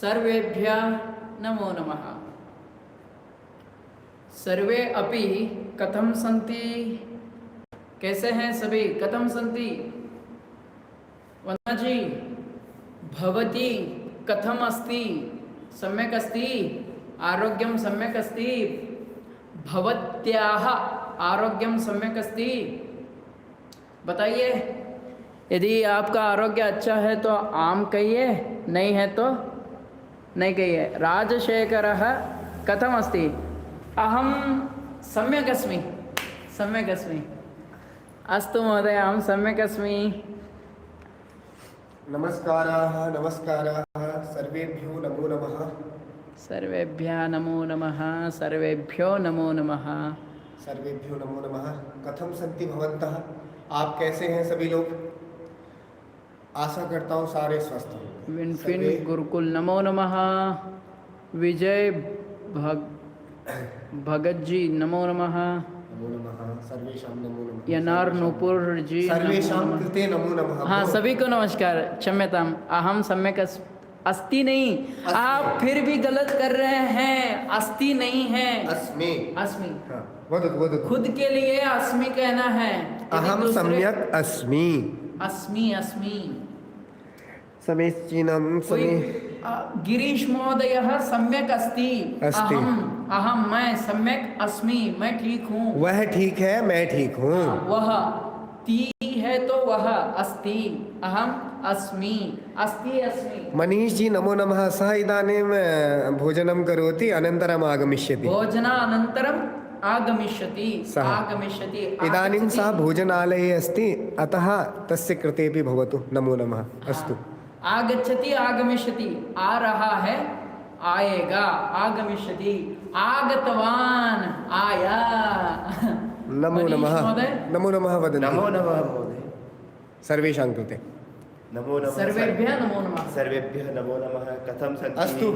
सर्वेभ्यः नमो नमः। सर्वे अपि कथं सन्ति? कैसे हैं सभी? कथं सन्ति? वंदना जी, भवती कथम अस्ति? सम्यक् अस्ति? आरोग्यं सम्यक् अस्ति? भवत्याः आरोग्यं सम्यक् अस्ति? बताइए। यदि आपका आरोग्य अच्छा है तो आम कहिए, नहीं है तो नहीं कहिए। राजशेखरः कथम अस्ति? अहं सम्यक् अस्मि, सम्यक् अस्मि। अस्तु महोदय, अहं सम्यक् अस्मि। नमस्काराः नमस्काराः, सर्वेभ्यो नमो नमः। सर्वेभ्यः नमो नमः, सर्वेभ्यो नमो नमः। सर्वेभ्यो नमो नमः। कथम सन्ति भवन्तः? आप कैसे हैं सभी लोग? आशा करता हूँ सारे स्वस्थ होंगे। विनफिन गुरुकुल नमो नमः। विजय भगत जी नमो नमः। नमो नमः। सर्वेषां नमो नमः। यनार नूपुर जी सर्वेषां कृते नमो नमः। हाँ, सभी को नमस्कार। क्षम्यताम, अहम सम्यक अस्ति नहीं। आप फिर भी गलत कर रहे हैं। अस्ति नहीं है, अस्मि। अस्मि। हाँ, वदतु वदतु। खुद के लिए अस्मि कहना है। अहम सम्यक अस्मि। अस्मि अस्मि। समीचीनं समी। गिरीश महोदयः सम्यक अस्ति। अस्ति। अहम मैं सम्यक अस्मि, मैं ठीक हूँ। वह ठीक है, मैं ठीक हूँ। वह ती है तो वह अस्ति, अहम अस्मि, अस्ति अस्मि। मनीष जी नमो नमः। सः इदानीं भोजनं करोति, अनन्तरम् आगमिष्यति। भोजनानन्तरम् आगमिष्यति। सः आगमिष्यति। इदानीं सः भोजनालये अस्ति, अतः तस्य कृतेपि भवतु नमो नमः। अस्तु। आगच्छति आगमिष्यति, आ रहा है, आएगा, आगमिष्यति, आगतवान, आया। नमो नमः। नमो नमः वदन्तु। नमो नमः महोदय। सर्वेषां कृते नमो नमः। सर्वेभ्यः नमो नमः। सर्वेभ्यः नमो नमः। कथम सन्ति? अस्तु।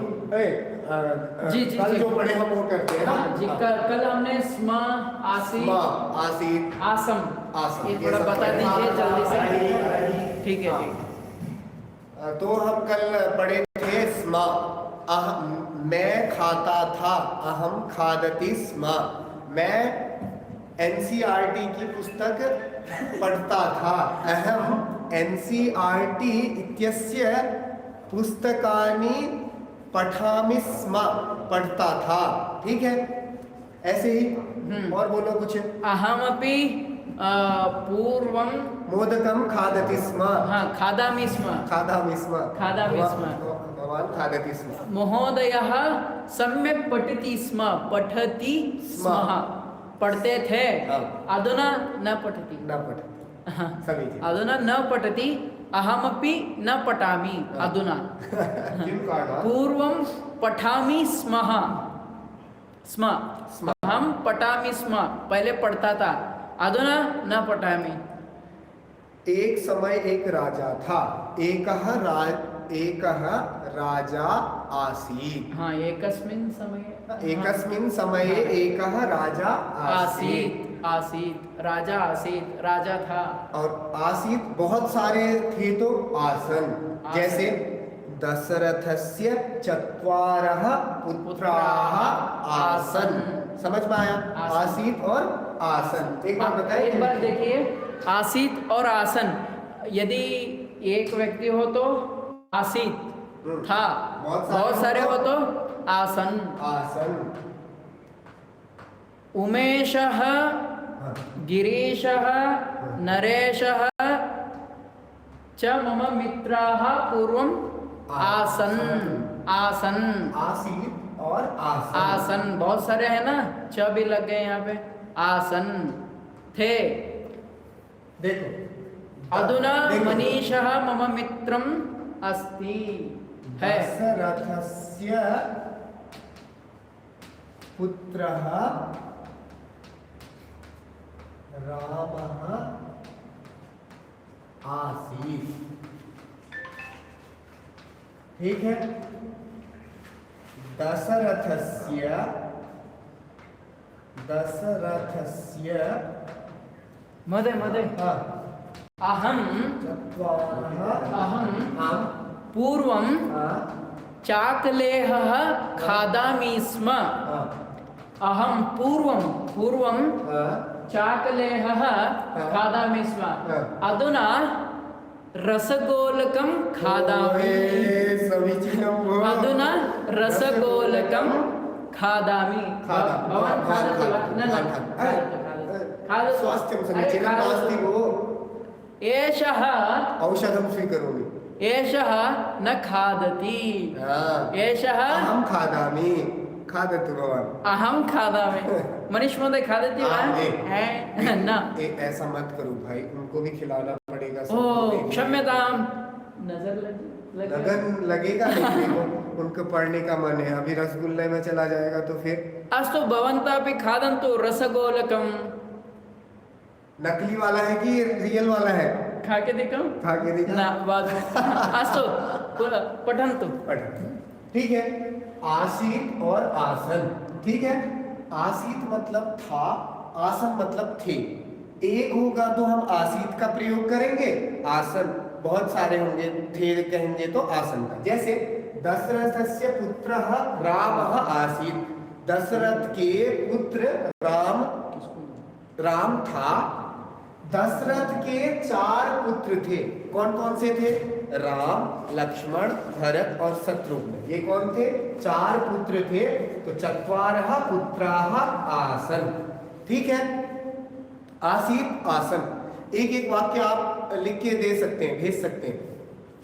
जी जी कल जी। जो पढ़े हम वो करते हैं। हाँ जी, कल हमने स्म, आसीत, आसीत, आसम, आसम, ये थोड़ा बता दीजिए जल्दी से। ठीक है, ठीक। तो हम कल पढ़े थे स्म। मैं खाता था, अहम खादति स्म। मैं एनसीईआरटी की पुस्तक पढ़ता था। अहम एनसीईआरटी इत्यस्य पुस्तकानि पठामि स्म, पढ़ता था। ठीक है, ऐसे ही। और बोलो कुछ। अहमपि पूर्वं मोदकं खादति स्म। हाँ, खादामि स्म। खादामि स्म। खादामि स्म। भवान् खादति स्म। महोदयः सम्यक् पठति स्म, पठति स्म, पढ़ते थे। अधुना न पठति। न पठति। समीचीनम्। अधुना न पठति, अहमपि न पठामि अधुना। किं कारणात्? पूर्वं पठामि स्म, स्म, अहम पठामि स्म, पहले पढ़ता था, अधुना न पठामि। एक समय एक राजा था। एकः राजा आसीत्। हाँ, एकस्मिन् समये एकः राजा आसीत्, आसीत्, राजा आसीत्, राजा था। और आसीत् बहुत सारे थे तो आसन। जैसे दशरथस्य चत्वारः पुत्राः आसन। समझ में आया? आसीत् और आसन। एक बार बताइए। एक बार देखिए, आसीत और आसन। यदि एक व्यक्ति हो तो आसीत था, बहुत सारे हो तो आसन। आसन। उमेशः, गिरीशः, नरेशः च मम मित्राः पूर्वं आसन, आसन, आसीत और आसन। आसन बहुत सारे हैं ना, च भी लग गए यहाँ पे। आसन थे। देखो, अधुना मनीषः मम मित्रम् अस्ति है। दशरथस्य पुत्रः रामः आसीत्। ठीक है। दशरथस्य महोदय अहम चत्वारः पूर्वं चाकलेहः खादामि स्म हाँ, अहं पूर्वं हाँ, चाकलेहः खादामि स्म हाँ। अधुना रसगोलकं खादामि ओए, समीचीनं भो। अधुना रसगोलकं खादामि खादामि। भवान् खादति वा न न खादतु स्वास्थ्यं समीचीनं नास्ति भो। एषः औषधं स्वीकरोमि। एषः न खादति हाँ। एषः अहं खादामि। खादतु भवान्। अहं खादामि मनीष महोदय खादति वा हैं? न ऐसा मत करो भाई, उनको भी खिलाना पड़ेगा। ओ क्षम्यतां नजर लगी लगन लगेगा लेकिन उनको पढ़ने का मन है। अभी रसगुल्ले में चला जाएगा तो फिर अस्तु भवन्तः खादन्तु रसगोलकं नकली वाला है कि रियल वाला है? खा के दिखाऊं खा के दिखा। न बाद अस्तु पठन्तु पढ़। ठीक है, आसीत और आसन। ठीक है, आसीत मतलब था, आसन मतलब थे। एक होगा तो हम आसीत का प्रयोग करेंगे, आसन बहुत सारे होंगे, थे कहेंगे तो आसन का। जैसे दशरथस्य पुत्रः रामः आसीत, दशरथ के पुत्र राम था। दशरथ के 4 पुत्र थे। कौन कौन से थे? राम, लक्ष्मण, भरत और शत्रुघ्न। ये कौन थे? 4 पुत्र थे। तो चत्वारः पुत्राः आसन। ठीक है, आसीत आसन। एक एक वाक्य आप लिख के दे सकते हैं, भेज सकते हैं।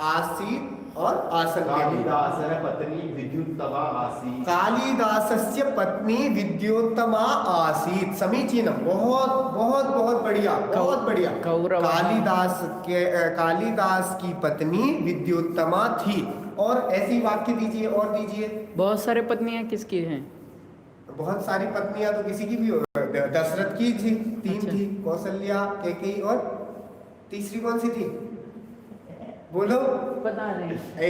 आसीत और आसन के लिए। कालिदासः पत्नी विद्युत्तमा आसीत्। कालिदासस्य पत्नी विद्योत्तमा आसीत। समीचीनम, बहुत बहुत बहुत बढ़िया, बहुत बढ़िया। कौरव। कालिदास की पत्नी विद्योत्तमा थी। और ऐसी वाक्य दीजिए, और दीजिए। बहुत सारे पत्नियां किसकी हैं? बहुत सारी पत्नियां तो किसी की भी हो। दशरथ की थी, 3 अच्छा। थी, कौशल्या, कैकेयी और तीसरी कौन सी थी? बोलो। पता नहीं ए।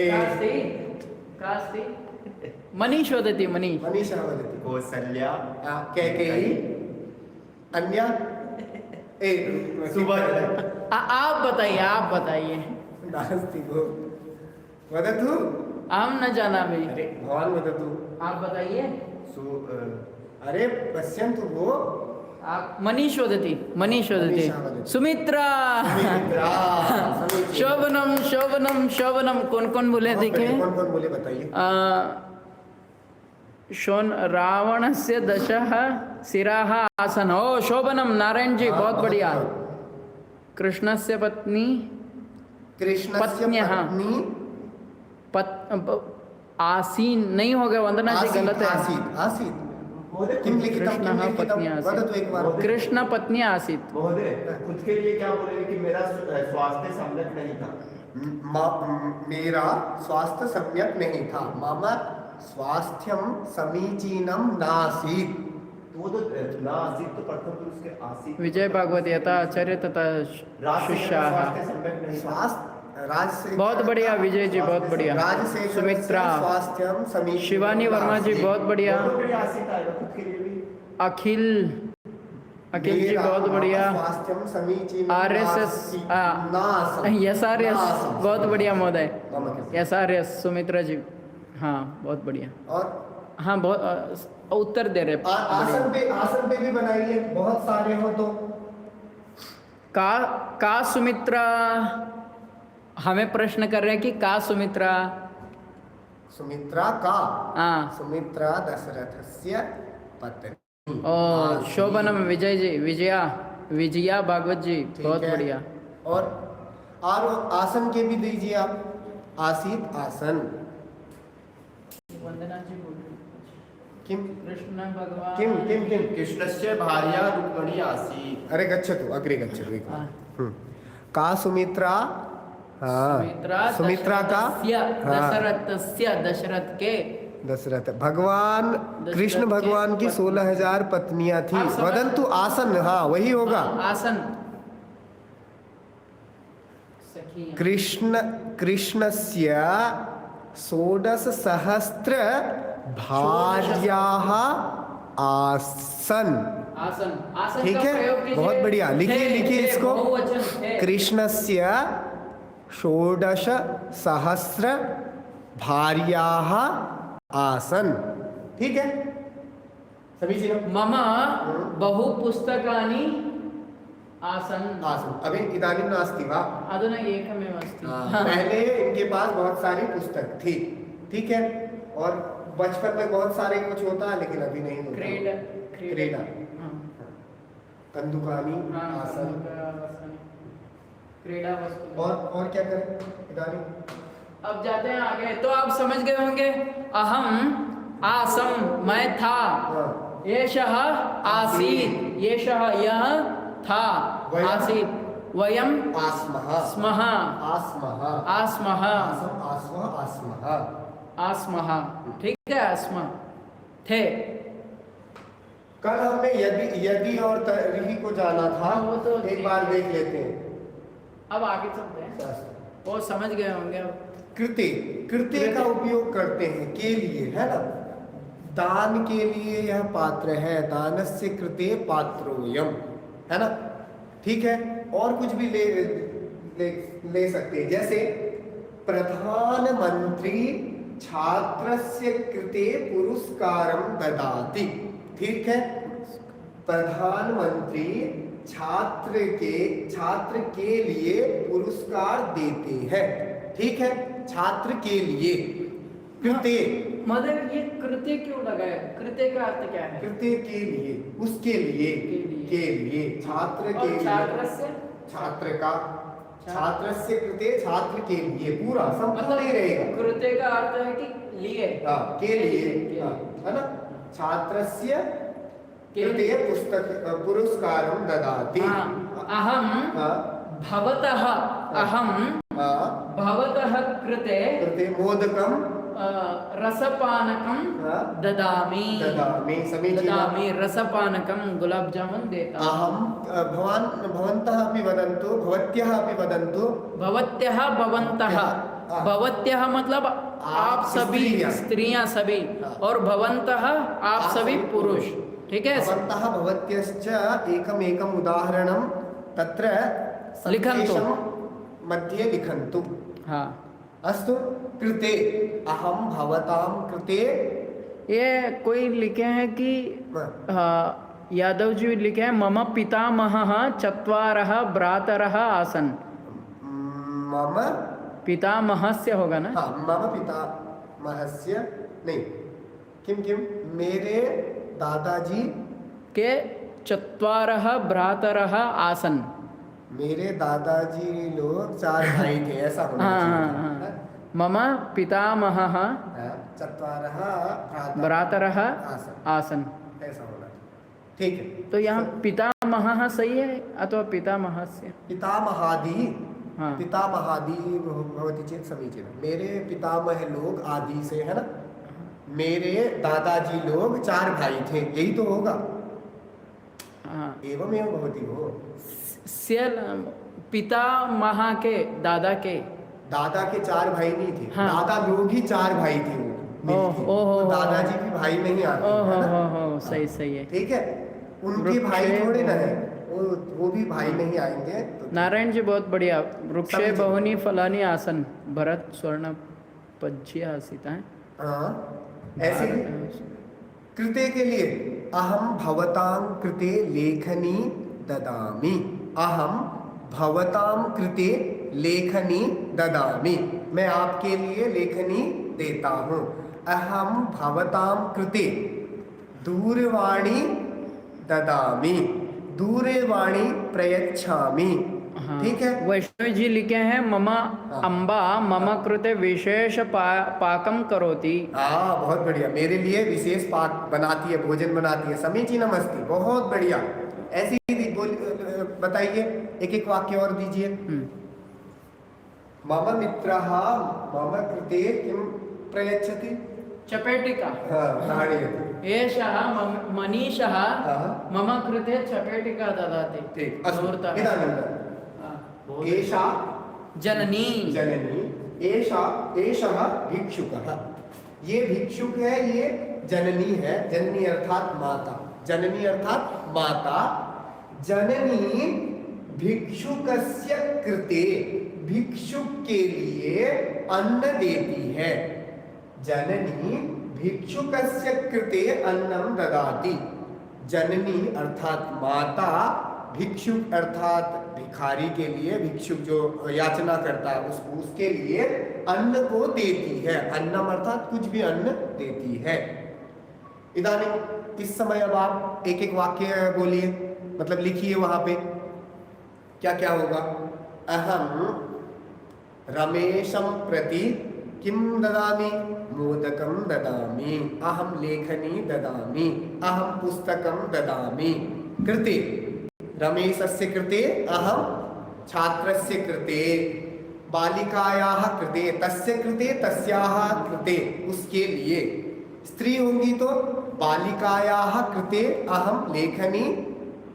कास्ती मनीष वदति मनीष मनीषा वदति। कौसल्या, कैकेयी, अन्य सुभद्रा। आप बताइए नास्ति भो। वदतु। अहम न जानामि। अरे भवान् वदतु। आप बताइए। अरे पश्यन्तु भो। आप मनीष वदति मनीषा वदति। सुमित्रा शोभनम शोभनम शोभनम। कौन कौन बोले देखे? कौन कौन बोले बताइए। रावणस्य 10 शिराः आसन। ओ शोभनम, नारायण जी बहुत बढ़िया। कृष्णस्य पत्नी पत्न्यः आसीन नहीं हो गया वंदना जी, गलत है। आसीत किं लिखितं? कृष्णः पत्नी वदतु एक बार। आसीत्। कृष्ण पत्नी आसीत्। महोदय खुद के लिए क्या बोलेंगे कि मेरा स्वास्थ्य सम्यक नहीं था। मेरा स्वास्थ्य सम्यक नहीं था। मम स्वास्थ्यम समीचीनम नासीत्। वो तो ना आसीत तो प्रथम पुरुष के आसीत। विजय भागवत यथा आचार्य तथा शिष्याः। स्वास्थ्य सम्यक नहीं था। स्वास्थ्य राजशेखर। बहुत बढ़िया विजय जी, बहुत बढ़िया। राजशेखर सुमित्रा, स्वास्थ्यम समीचीनम। शिवानी वर्मा जी बहुत बढ़िया। आसीत आएगा खुद के लिए भी। अखिल जी बहुत बढ़िया। स्वास्थ्यम समीचीनम। RSS SRS बहुत बढ़िया महोदय। SRS सुमित्रा जी, हाँ बहुत बढ़िया। और हाँ बहुत उत्तर दे रहे। आसन पे भी बनाइए, बहुत सारे हो तो। का सुमित्रा, हमें प्रश्न कर रहे हैं कि का सुमित्रा। सुमित्रा का। हाँ। सुमित्रा दशरथस्य पत्नी। और शोभनम विजय जी, विजया भागवत जी बहुत है। बढ़िया। और आसन के भी दीजिए आप। आसीत आसन। वंदना जी बोल किम कृष्ण भगवान किम कृष्णस्य भार्या रुक्मिणी आसीत्। अरे गच्छतु अग्रे गच्छतु एक बार। हाँ। का सुमित्रा। सुमित्रा का दशरथस्य, दशरथ के। दशरथ भगवान कृष्ण भगवान की 16,000 पत्नियां थी। वदंतु आसन। हाँ वही होगा। आसन। कृष्णस्य 16,000 भार्याः आसन। आसन ठीक का है, प्रयोग कीजिए। बहुत बढ़िया। लिखिए इसको। बहुवचन है। कृष्णस्य 16,000 भार्याः आसन्। ठीक है, समीचीनं। मम बहु पुस्तकानि आसन्। आसन् अभी इदानीं नास्ति वा? अधुना एकमेव अस्ति। पहले इनके पास बहुत सारी पुस्तक थी, ठीक है, और बचपन में बहुत सारे कुछ होता है, लेकिन अभी नहीं होता। क्रीडा कंदुकानी आसन, क्रीडा वस्तु। और क्या करें इदानीं? अब जाते हैं आगे। तो आप समझ गए होंगे, अहम आसम मैं था, एषः आसीत् एषः यह था, आसीत् वयम आस्मः स्मः आस्मः आस्मः आसम आस्मः आस्मः आस्मः। ठीक है, आस्म थे। कल हमने यदि और तर्हि को जाना था, वो तो एक बार देख लेते हैं। अब आगे चलते हैं, वो समझ गए होंगे अब। कृते का उपयोग करते हैं के लिए, है ना। दान के लिए यह पात्र है, दानस्य कृते पात्रोयम, है ना। ठीक है, और कुछ भी ले सकते हैं, जैसे प्रधानमंत्री छात्रस्य कृते पुरस्कारं ददाति। ठीक है, प्रधानमंत्री छात्र के लिए पुरस्कार देते हैं। ठीक है, छात्र के लिए कृते। मगर ये कृत्य क्यों लगाया? कृत्य का अर्थ क्या है? कृत्य के लिए, उसके लिए, के लिए, छात्र के लिए, छात्र का, छात्रस्य कृते, छात्र के लिए, पूरा संपूर्ण ही रहेगा। कृत्य का अर्थ है कि लिए, के लिए, है ना। छात्रस्य कृते पुरस्कारं ददाति। अहम भवतः, अहम भवतः कृते मोदकं रसपानकं ददामि। समीचीनं। रसपानकं गुलाब जामुन देता। अहम भवन्तः अपि वदन्तु, भवत्यः अपि वदन्तु। भवत्यः भवन्तः, भवत्यः मतलब आप सभी स्त्रियां सभी, और भवन्तः आप सभी पुरुष। ठीक है, भवन्तः भवत्यश्च एकमेकम् उदाहरणं तत्र लिखन्तु, मध्ये लिखन्तु। हाँ, अस्तु। कृते, अहम भवतां कृते। ये कोई लिखे हैं कि यादव जी लिखे हैं, मम पितामहः चत्वारः भ्रातरः आसन्। मम पितामहस्य होगा ना? हाँ, मम पितामहस्य नहीं, किम मेरे दादाजी के चत्वारः भ्रातरः आसन्। मेरे दादाजी लोग 4 भाई थे, ऐसा होना चाहिए। मम पितामहः चत्वारः भ्रातरः आसन्, ऐसा होना। ठीक है, तो यहाँ पितामहः सही है अथवा पितामहस्य? पितामहादि, हाँ, पितामहादि भवति चेत् समीचीनं। मेरे पितामह लोग आदि से, है ना। मेरे दादाजी लोग 4 भाई थे, यही तो होगा। हाँ, एवमेव भवति हो। पितामह के, दादा के 4 भाई नहीं थे। हाँ, दादा लोग ही 4 भाई थे वो। दादाजी भी भाई नहीं आते, है ना। सही है। ठीक है, उनके भाई थोड़े ना है, वो भी भाई नहीं आएंगे। तो नारायण जी बहुत बढ़िया। वृक्षे बहुनी फलानी आसन, भरत स्वर्ण पज्य आसिता है। ऐसे कृते के लिए अहम भवतां कृते लेखनी ददामि। अहम भवतां कृते लेखनी ददामि, मैं आपके लिए लेखनी देता हूँ। अहम भवतां कृते दूरवाणी ददामि, दूरवाणी प्रयच्छामि। ठीक है, वैष्णव जी लिखे हैं, मम अम्बा मम कृते विशेष पाकम करोति। बहुत बढ़िया, मेरे लिए विशेष पाक बनाती है, भोजन बनाती है। समीचीनम अस्ति, बहुत बढ़िया। ऐसी बताइए, एक वाक्य और दीजिए। मम मित्रः मम कृते किं प्रयच्छति? चपेटिका। एषः मनीषः मम कृते चपेटिका ददाति। एषा जननी, एषः भिक्षुकः। ये भिक्षुक है, ये जननी है। जननी अर्थात माता, जननी अर्थात माता। जननी भिक्षुकस्य कृते, भिक्षुक के लिए अन्न देती है। जननी भिक्षुकस्य कृते अन्नम ददाति। जननी अर्थात माता, भिक्षुक अर्थात भिखारी के लिए, भिक्षुक जो याचना करता है उसके लिए अन्न को देती है। अन्नम अर्थात कुछ भी अन्न देती है। इदानीं इस समय अब आप एक एक वाक्य बोलिए, मतलब लिखिए वहां पे क्या क्या होगा। अहम रमेशं प्रति किं ददामि, मोदकं ददामि, अहम लेखनी ददामि, अहम पुस्तकं ददामि। कृते रमेशस्य कृते अहम, छात्रस्य कृते, बालिकायाः कृते, तस्य कृते, तस्याः कृते, उसके लिए। स्त्री होंगी तो बालिकायाः कृते अहम लेखनी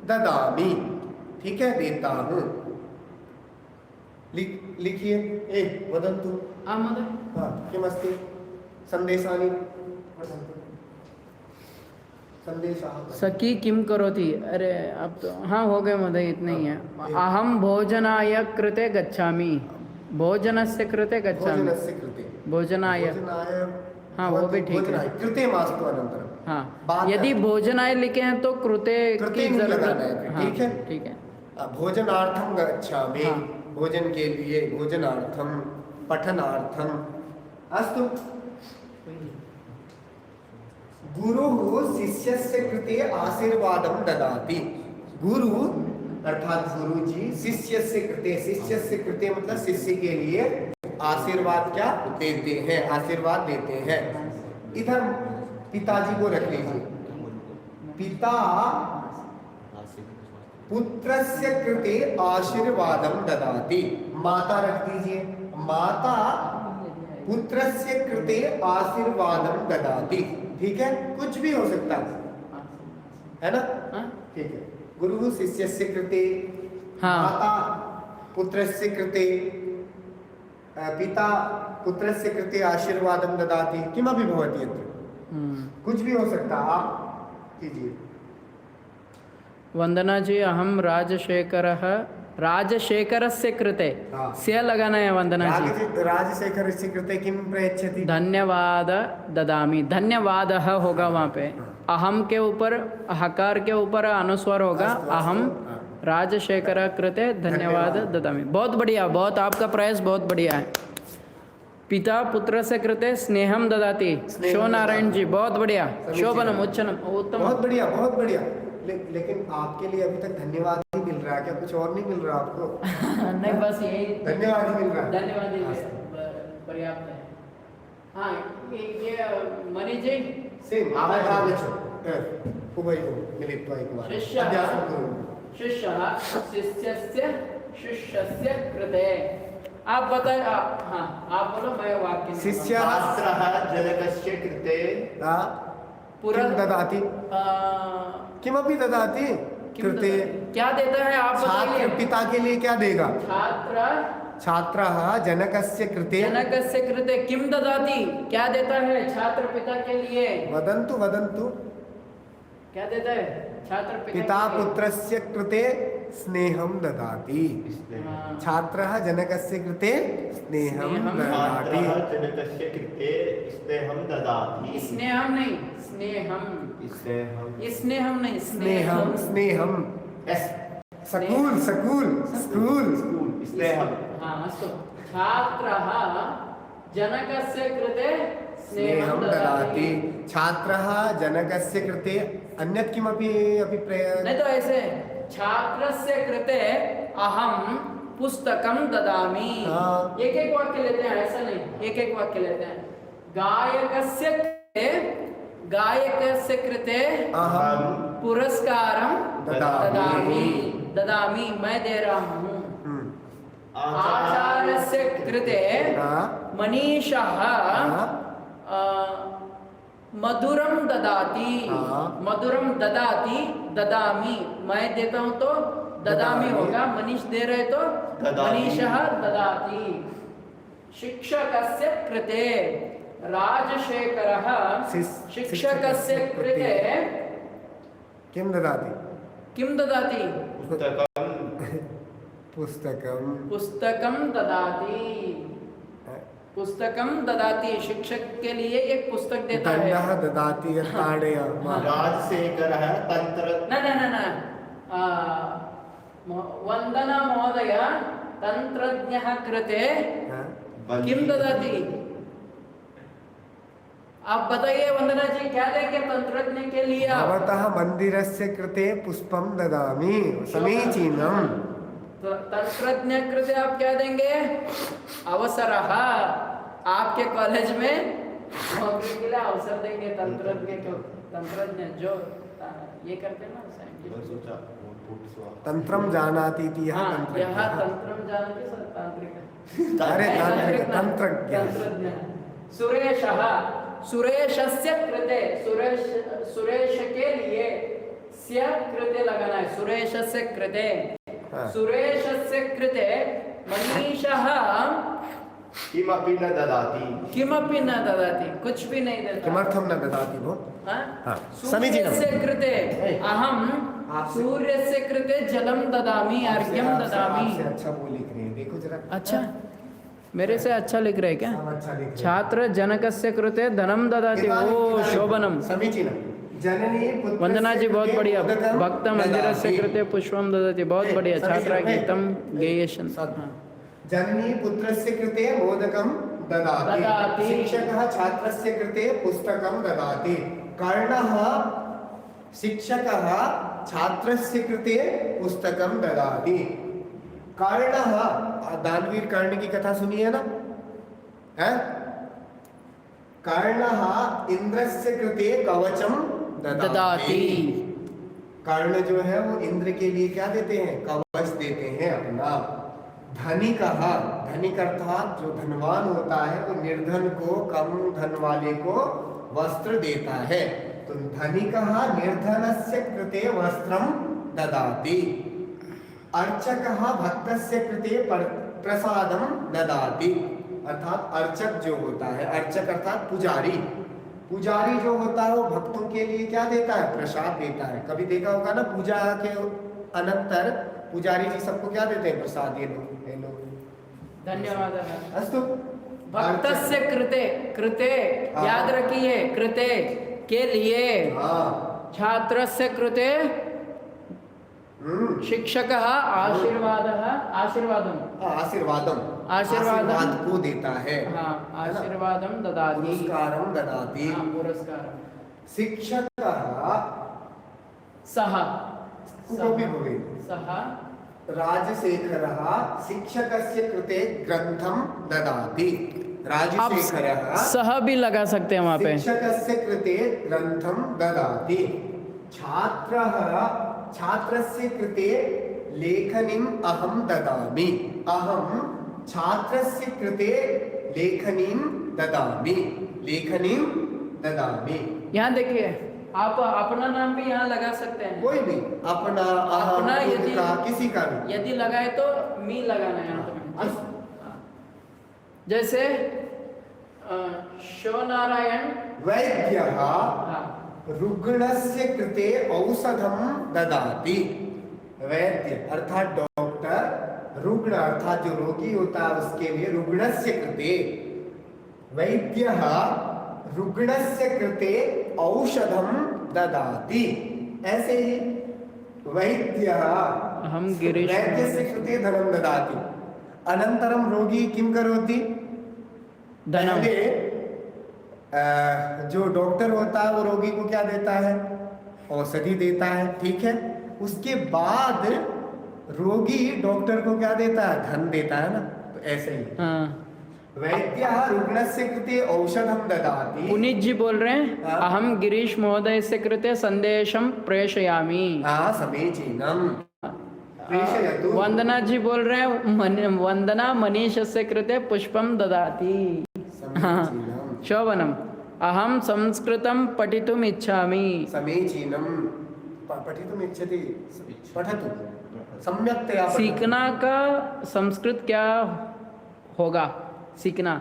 ददामि, ठीक है, देता हूँ। लिखिए। ए वदन्तु। महोदय। हाँ, किमस्ति संदेशानि संदेशाः। सखी किम करोति, अरे अब तो हाँ हो गए महोदय, इतने ही है। अहम भोजनाय कृते गच्छामि, भोजनस्य कृते गच्छामि, भोजनस्य कृते, भोजनाय, हाँ वो भी ठीक है। कृते मास्तु अनन्तरं। हाँ, यदि भोजनाय लिखे हैं तो कृते कृते की नहीं जरूरत लगाना है, हाँ, ठीक है? ठीक है। भोजनार्थं गच्छामि, हाँ। भोजन के लिए, भोजनार्थं, पठनार्थं। अस्तु। गुरुः शिष्यस्य कृते आशीर्वादं ददाति। गुरु अर्थात गुरुजी शिष्यस्य कृते, शिष्यस्य कृते मतलब शिष्य के लिए आशीर्वाद क्या देते हैं, आशीर्वाद देते हैं। इधर पिताजी को रख लीजिए। पिता पुत्रस्य कृते आशीर्वादं ददाति। माता रख दीजिए। माता पुत्रस्य कृते आशीर्वादं ददाति। ठीक है, कुछ भी हो सकता है ना? ठीक है। गुरु शिष्यस्य कृते, माता पुत्रस्य कृते, पिता पुत्रस्य कृते आशीर्वादं ददाति, किमपि भवति अत्र, कुछ भी हो सकता है, आप कीजिए। वंदना जी, अहम राजशेखरः, राजशेखरस्य कृते से लगाना है वंदना जी। राजशेखरस्य कृते किं प्रयच्छति? धन्यवाद ददामि, धन्यवादः होगा वहाँ पे, अहम के ऊपर हकार के ऊपर अनुस्वर होगा। अहम राजशेखर कृते धन्यवाद ददामि। बहुत बढ़िया, बहुत आपका प्रयास बहुत बढ़िया है। पिता पुत्र से कृते स्नेहम ददाति, शो नारायण जी बहुत बढ़िया, शोभनम उच्चनम उत्तम, बहुत बढ़िया, बहुत बढ़िया। लेकिन आपके लिए अभी तक धन्यवाद ही मिल रहा है क्या? कुछ और नहीं मिल रहा आपको? नहीं, बस यही धन्यवाद ही मिल रहा है। धन्यवाद ही पर्याप्त है। हाँ, ये मणि जी सेम आगच्छतु उभयोः मिलित्वा एकवारं अभ्यासं कुर्मः। शिष्यः शिष्यस्य शिष्यस्य कृते, आप बताए। हाँ, आप बोलो, मैं वाक्य। शिष्यः जनकस्य कृते किं ददाति? किमपि ददाति कृते, क्या देता है आप छात्र पिता के लिए क्या देगा? छात्रः जनकस्य कृते, जनकस्य कृते किम ददाति, क्या देता है छात्र पिता के लिए? वदन्तु वदन्तु। क्या देता है छात्र पिता पुत्रस्य कृते स्नेहं ददाति, छात्रः जनकस्य कृते स्नेहं ददाति। जनकस्य कृते स्नेहं ददाति। स्नेहम नहीं, स्नेहम, स्नेहम नहीं, स्नेहं, स्नेहं, स्कूल स्कूल स्कूल स्नेहं। हाँ, अस्तु। छात्रः जनकस्य कृते स्नेहं ददाति, छात्रः जनकस्य कृते अन्यत् किमपि अपि नहीं तो ऐसे, छात्रस्य कृते अहम पुस्तकम ददामि। एक एक वाक्य लेते हैं, ऐसा नहीं, एक एक वाक्य लेते हैं। गायकस्य कृते, गायकस्य कृते अहम पुरस्कारम ददामि, ददामि, मैं दे रहा हूँ। आचार्यस्य कृते मनीषः मधुरम ददाति, मधुरम ददाति, ददामि, मैं देता हूँ तो ददामि होगा, मनीष दे रहे तो मनीषः ददाति। शिक्षकस्य कृते राजशेखरः शिक्षकस्य कृते किं ददाति? किं ददाति? पुस्तकं पुस्तकं ददाति। पुस्तकम ददाति, शिक्षक के लिए एक पुस्तक देता है। दंडः ददाति ताड़य राजशेखरः तंत्र वंदना महोदय तंत्रज्ञः कृते किम ददाति? आप बताइए वंदना जी, क्या देंगे तंत्रज्ञ के लिए आप? भवतः मंदिरस्य कृते पुष्पं ददामि। समीचीनम्। तंत्रज्ञ कृते आप क्या देंगे? अवसरः, आपके कॉलेज में नौकरी के लिए अवसर देंगे तंत्रज्ञ को। तंत्रज्ञ जो ये करते हैं ना तंत्रम जानाति इति यः यः तंत्रम जानति सः तांत्रिक। अरे तांत्रिक तंत्रज्ञ। तंत्रज्ञ। सुरेशः, सुरेशस्य कृते, सुरेश के लिए स्य कृते लगाना है। सुरेशस्य कृते, सुरेशस्य कृते मनीषः किमपि न ददाति, किमपि न ददाति, कुछ भी नहीं देता। किमर्थं न ददाति भो? समीचीनं। सूर्यस्य कृते अहम सूर्यस्य कृते जलम ददामि, अर्घ्यम ददामि। आपसे अच्छा वो लिख रहे हैं, देखो जरा। अच्छा, मेरे से अच्छा लिख रहे हैं क्या? अच्छा लिख रहे हैं। छात्र जनकस्य कृते धनम ददाति। ओ शोभनम। समीचीनं। जननी पुत्रस्य वंदना जी बहुत कृते बढ़िया। मोदकं भक्त मंदिरस्य ददाति। कृते पुष्पम ददाति, बहुत बढ़िया। छात्रा गीतम गेयेशन। जननी पुत्रस्य कृते मोदकं ददाति। ददाति। शिक्षकः छात्रस्य कृते पुस्तकं ददाति। कर्णः शिक्षकः छात्रस्य कृते पुस्तकं ददाति। कर्णः, दानवीर कर्ण की कथा सुनी है ना? है? कर्णः इंद्रस्य कृते कवचम ददाति। कर्ण जो है वो इंद्र के लिए क्या देते हैं? कवच देते हैं अपना। धनिकः, धनिक अर्थात जो धनवान होता है वो निर्धन को, कम धन वाले को वस्त्र देता है। तो धनिकः निर्धनस्य कृते वस्त्रम ददाति। अर्चकः भक्तस्य कृते प्रसादम ददाति। अर्थात अर्चक जो होता है, अर्चक अर्थात पुजारी, पुजारी जो होता है वो भक्तों के लिए क्या देता है? प्रसाद देता है। कभी देखा होगा ना, पूजा के अनंतर पुजारी जी सबको क्या देते हैं? प्रसाद। ये लो, ये लो। धन्यवाद। अस्तु। भक्तस्य कृते, कृते याद रखिए, कृते के लिए। छात्रस्य कृते शिक्षकः आशीर्वादः, आशीर्वादम, आशीर्वादम, आशीर्वाद को देता है। हाँ, आशीर्वादम ददाति, पुरस्कारम ददाति। हाँ, पुरस्कारम। शिक्षकः सः, सः राजशेखरः शिक्षकस्य कृते ग्रंथम ददाति। राजशेखरः, सः भी लगा सकते हैं वहाँ पे। शिक्षकस्य कृते ग्रंथम ददाति। छात्रः छात्रस्य कृते लेखनीम अहम ददामि। अहम छात्रस्य कृते लेखनीम ददामि, लेखनीम ददामि। यहाँ देखिए, आप अपना नाम भी यहाँ लगा सकते हैं। कोई भी अपना, अपना, यदि किसी का भी यदि लगाए तो मी लगाना है यहाँ पे। जैसे शो नारायण वैद्यः रुग्णस्य कृते औषधम ददाति। वैद्य अर्थात डॉक्टर, रुग्ण अर्थात जो रोगी होता है उसके लिए रुग्णस्य कृते, वैद्यः रुग्णस्य कृते औषधम ददाति। ऐसे ही वैद्यः हम गिरीश वैद्यस्य कृते धनम ददाति। अनंतरम रोगी किम करोति? धनम। जो डॉक्टर होता है वो रोगी को क्या देता है? औषधि देता है, ठीक है। उसके बाद रोगी डॉक्टर को क्या देता है? धन देता है ना। तो ऐसे ही वैद्यः रुग्णस्य कृते औषधम ददाति। पुनीत जी बोल रहे हैं, अहम गिरीश महोदय से कृते संदेशम प्रेषयामि। समीचीनम, प्रेषयतु। वंदना जी बोल रहे हैं, वंदना मनीष से कृते पुष्पम ददाति। शोभनम, अहम संस्कृतं पठितुम इच्छामि। समीचीनम, पठितुम इच्छति, पठतु सम्यक्तया। सीखना का संस्कृत क्या होगा? सीखना,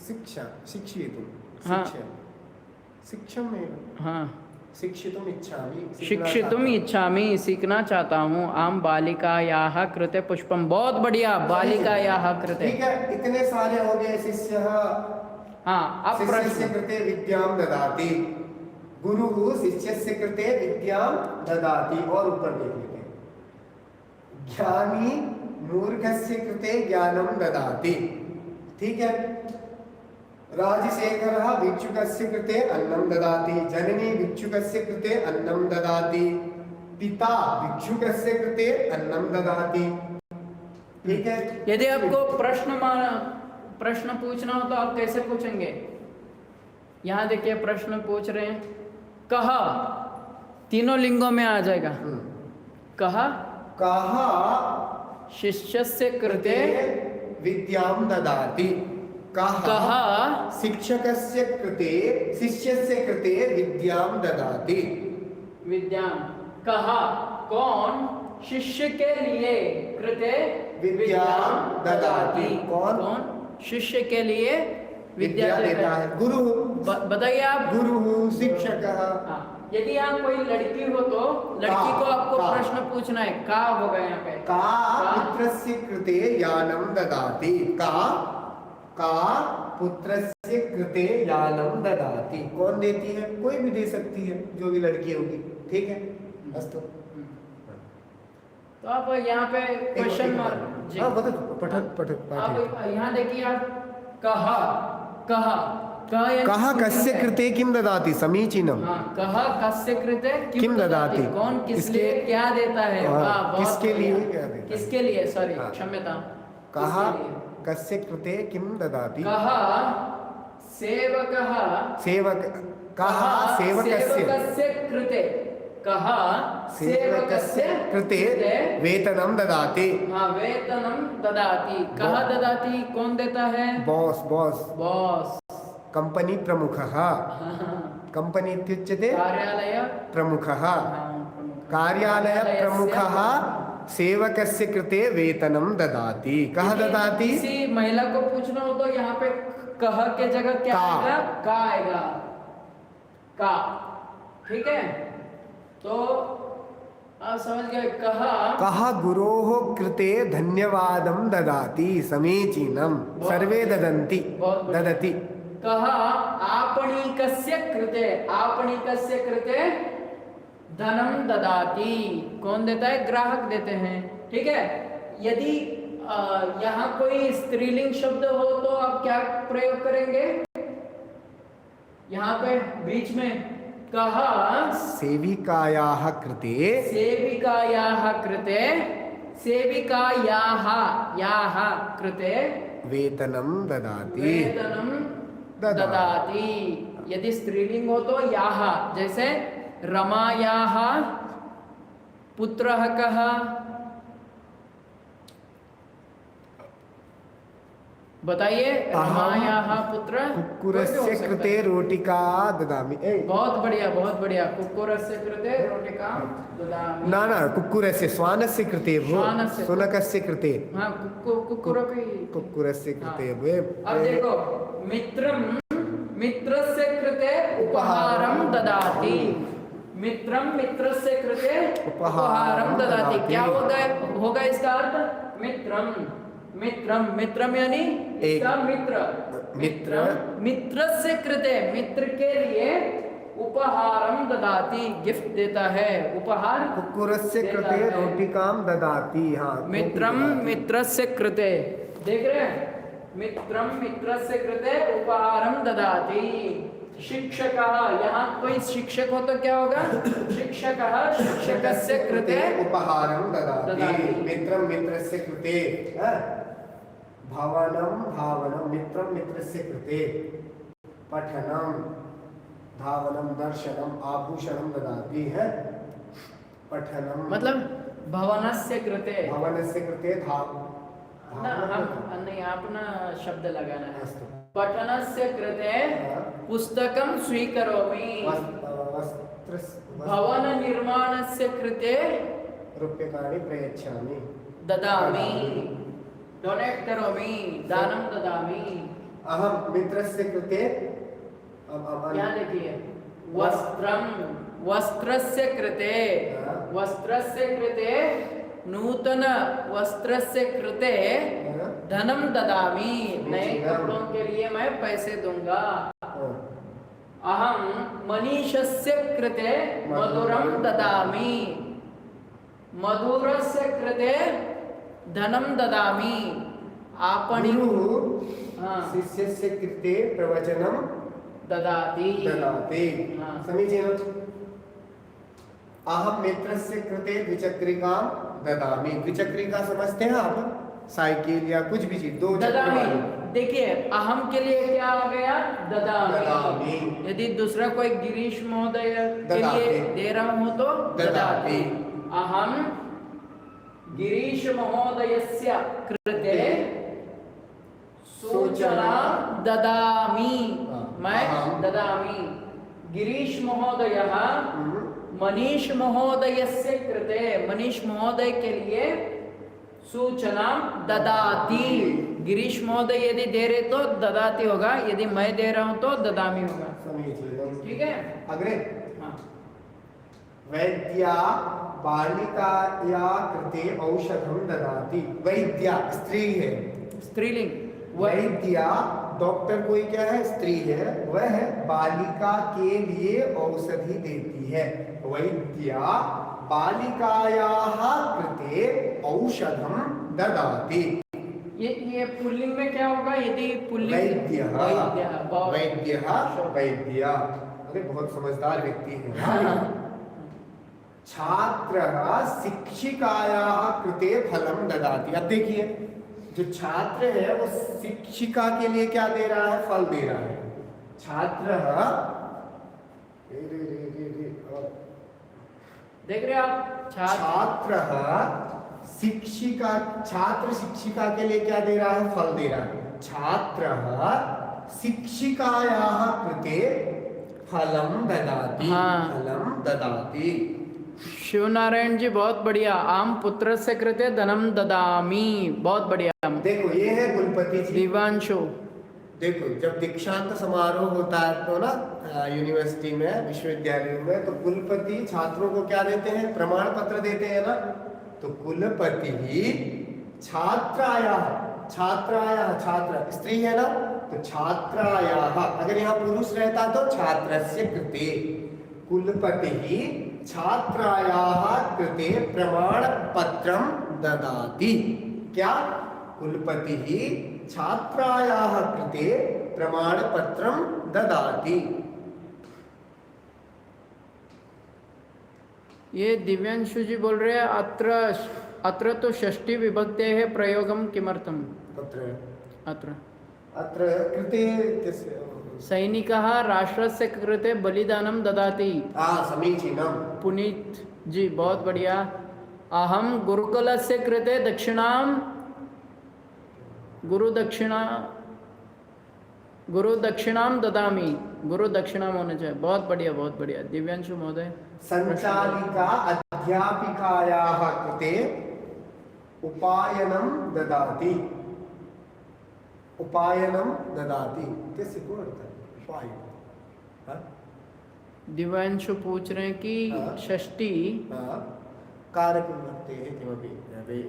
शिक्षा, शिक्षितुम, हाँ। शिक्षम एव। हाँ, शिक्षितुम् इच्छामि, शिक्षितुम इच्छामि, सीखना चाहता हूँ। आम बालिकायाः कृते पुष्पम। बहुत बढ़िया, बालिकायाः कृते। ठीक है, इतने सारे हो गए। शिष्यः, हाँ, अब शिष्यस्य प्रश्न। कृते विद्यां ददाति, गुरुः शिष्यस्य कृते विद्यां ददाति। और ऊपर देख लेते हैं, ज्ञानी मूर्खस्य कृते ज्ञानं ददाति। ठीक है, राजशेखरः भिक्षुकस्य कृते अन्नं ददाति, जननी भिक्षुकस्य कृते अन्नं ददाति, पिता भिक्षुकस्य कृते अन्नं ददाति। ठीक है, यदि आपको प्रश्न पूछना हो तो आप कैसे पूछेंगे? यहाँ देखिए प्रश्न पूछ रहे हैं, कहा, तीनों लिंगों में आ जाएगा। कहा, कहा शिष्यस्य कृते विद्यां ददाति, कहा शिक्षकस्य कृते शिष्यस्य कृते विद्यां ददाति। विद्यां, कहा कौन शिष्य के लिए, कृते विद्यां ददाति। कौन? शिष्य के लिए विद्या देता है। गुरु। बताइए आप। गुरु, शिक्षकः। हाँ, यदि यहाँ कोई लड़की हो तो लड़की को आपको प्रश्न पूछना है, का होगा यहाँ पे? का पुत्रस्य कृते यानं ददाति, का पुत्रस्य कृते यानं ददाति। कौन देती है? कोई भी दे सकती है, जो भी लड़की होगी। ठीक है, अस्तु। तो आप यहाँ पे क्वेश्चन मार्क जी। हाँ, पठन आप यहाँ देखिए, आप कहा, कहा कस्य कृते किम ददाति, समीचीनम। हाँ, कहा कस्य कृते किम ददाति, कौन किस लिए क्या देता है? वाह, किसके लिए क्या देता है? किसके लिए, सॉरी, हाँ। क्षम्यता। कहा कस्य कृते किम ददाति, कहा सेवकः, कहा सेवकस्य कृते, कहा सेवकस्य कृते वेतनं ददाति। हाँ, वेतनं ददाति। कहा ददाति, कौन देता है? बॉस। बॉस, कंपनी प्रमुखः। कंपनी इत्युच्यते कार्यालय प्रमुखः। प्रमुख। कार्यालय प्रमुखः सेवकस्य कृते वेतनं ददाति। कः ददाति? किसी महिला को पूछना हो तो यहाँ पे कह के जगह क्या आएगा? का आएगा, का। ठीक है, तो आप समझ गए। कहा गुरोः कृते धन्यवादं ददाति, समीचीनं। सर्वे ददन्ति, ददति। कहा आपणिकस्य कृते धनम ददाति। कौन देता है? ग्राहक देते हैं। ठीक है, यदि यहाँ कोई स्त्रीलिंग शब्द हो तो आप क्या प्रयोग करेंगे? यहाँ पे बीच में कहा सेविकायाः कृते, याः कृते वेतनं ददाति, ददाति। यदि स्त्रीलिंग हो तो याः, जैसे रमायाः पुत्रः कः? बताइए, रमायाः पुत्र। कुक्कुरस्य कृते रोटिका ददामि। बहुत बढ़िया। कुक्कुरस्य कृते रोटिका ददामि। न, कुक्कुरस्य, श्वानस्य कृते भो, शुनकस्य कृते। हाँ, कुक्कुरस्य कृते। अब देखो, मित्रस्य कृते उपहारं ददाति। मित्रस्य कृते उपहारं ददाति। क्या होगा इसका अर्थ? मित्रम यानी इसका मित्रस्य कृते, मित्र के लिए उपहारं ददाति, गिफ्ट देता है, उपहार। कुक्कुरस्य कृते रोटिकां ददाति। हाँ, मित्रस्य कृते, देख रहे हैं? मित्रस्य कृते उपहारं ददाति। शिक्षकः, यहाँ कोई शिक्षक हो तो क्या होगा? शिक्षकस्य कृते उपहारं ददाति। मित्रस्य कृते भावनं, मित्रस्य कृते पठनं, धावनं, दर्शनं, आभूषणं ददाति है। पठनं मतलब भवनस्य कृते नहीं, अपना शब्द लगाना है। पठनस्य कृते पुस्तकं स्वीकरोमि। भवन निर्माणस्य कृते रूप्यकाणि प्रयच्छामि, ददामि, डोनेट करोमि, दानं ददामि। अहं मित्रस्य कृते क्या देखिए, वस्त्रम वस्त्रस्य कृते वस्त्रस्य कृते नूतन वस्त्रस्य कृते धनम ददामि, नए कपड़ों के लिए मैं पैसे दूंगा। अहम मनीषस्य कृते मधुरम ददामि, मधुरस्य कृते धनम ददामि। आपणि हाँ शिष्यस्य कृते प्रवचनं ददाति ददाति। हाँ। समीचीनम्। अहम मित्रस्य कृते द्विचक्रिकां ददामि। द्विचक्रिका समझते हैं आप? साइकिल या कुछ भी चीज, 2 चक्र ददामि। वाली। देखिए अहम के लिए क्या आ गया? ददामि। ददामि। यदि दूसरा कोई गिरीश महोदय के ददाति। लिए दे रहा हूं तो ददाति। अहम गिरीश महोदयस्य कृते सूचना ददामि, मैं ददामि। गिरीश महोदयः मनीष महोदयस्य कृते, मनीष महोदय के लिए सूचना ददाति। गिरीश महोदय यदि दे रहे तो ददाति होगा, यदि मैं दे रहा हूं तो ददामि होगा। समीचीनम्। ठीक है। अग्रे हाँ। वैद्या बालिकाया कृते औषधं ददाति। वैद्या स्त्री है, स्त्रीलिंग। वैद्या डॉक्टर कोई क्या है? स्त्री है। वह बालिका के लिए औषधि देती है। वैद्या बालिकायाः कृते औषधं ददाति। ये पुल्लिंग में क्या होगा? यदि पुल्लिंग वैद्यः वैद्यः वैद्यः वैद्या। अरे बहुत समझदार व्यक्ति है। छात्रः शिक्षिकायाः कृते फलं ददाति। अब देखिए जो छात्र है वो शिक्षिका के लिए क्या दे रहा है? फल दे रहा है। छात्र देख रहे आप? छात्र शिक्षिका, छात्र शिक्षिका के लिए क्या दे रहा है? फल दे रहा है। छात्र शिक्षिकायाः कृते फलं ददाति। हाँ। फलं ददाति। शिवनारायण जी बहुत बढ़िया। आम पुत्र से कृते धनम ददामि, बहुत बढ़िया। देखो ये है कुलपति जी। दिवांशु। देखो जब दीक्षांत समारोह होता है तो ना यूनिवर्सिटी में, विश्वविद्यालय में, तो कुलपति छात्रों को क्या देते हैं? प्रमाण पत्र देते हैं ना। तो कुलपति ही छात्रायाः, छात्रायाः, छात्र स्त्री है ना, तो छात्रायाः, अगर यहाँ पुरुष रहता तो छात्रस्य कृते, कुलपति ही छात्रायाः कृते प्रमाण पत्रं ददाति। क्या? कुलपति ही छात्रायाः कृते प्रमाण पत्रं ददाति। ये दिव्यांशु जी बोल रहे हैं अत्र तो षष्ठी विभक्ते है प्रयोगम किमर्थम? अत्र अत्र कृते कस्य? सैनिकः राष्ट्रस्य कृते बलिदानं ददाति। समीचीनम्। पुनीत जी बहुत बढ़िया। अहम गुरुकुलस्य कृते दक्षिणां गुरु दक्षिणां ददामि। गुरु दक्षिणां होना चाहिए। बहुत बढ़िया, बहुत बढ़िया। दिव्यांशु महोदय। संचालिका अध्यापिकायाः कृते उपायनं ददाति। उपायनं ददाति कैसे को अर्थ है? उपाय। हाँ? दिव्यांशु पूछ रहे हैं कि षष्ठी कारक विभक्ते किमपि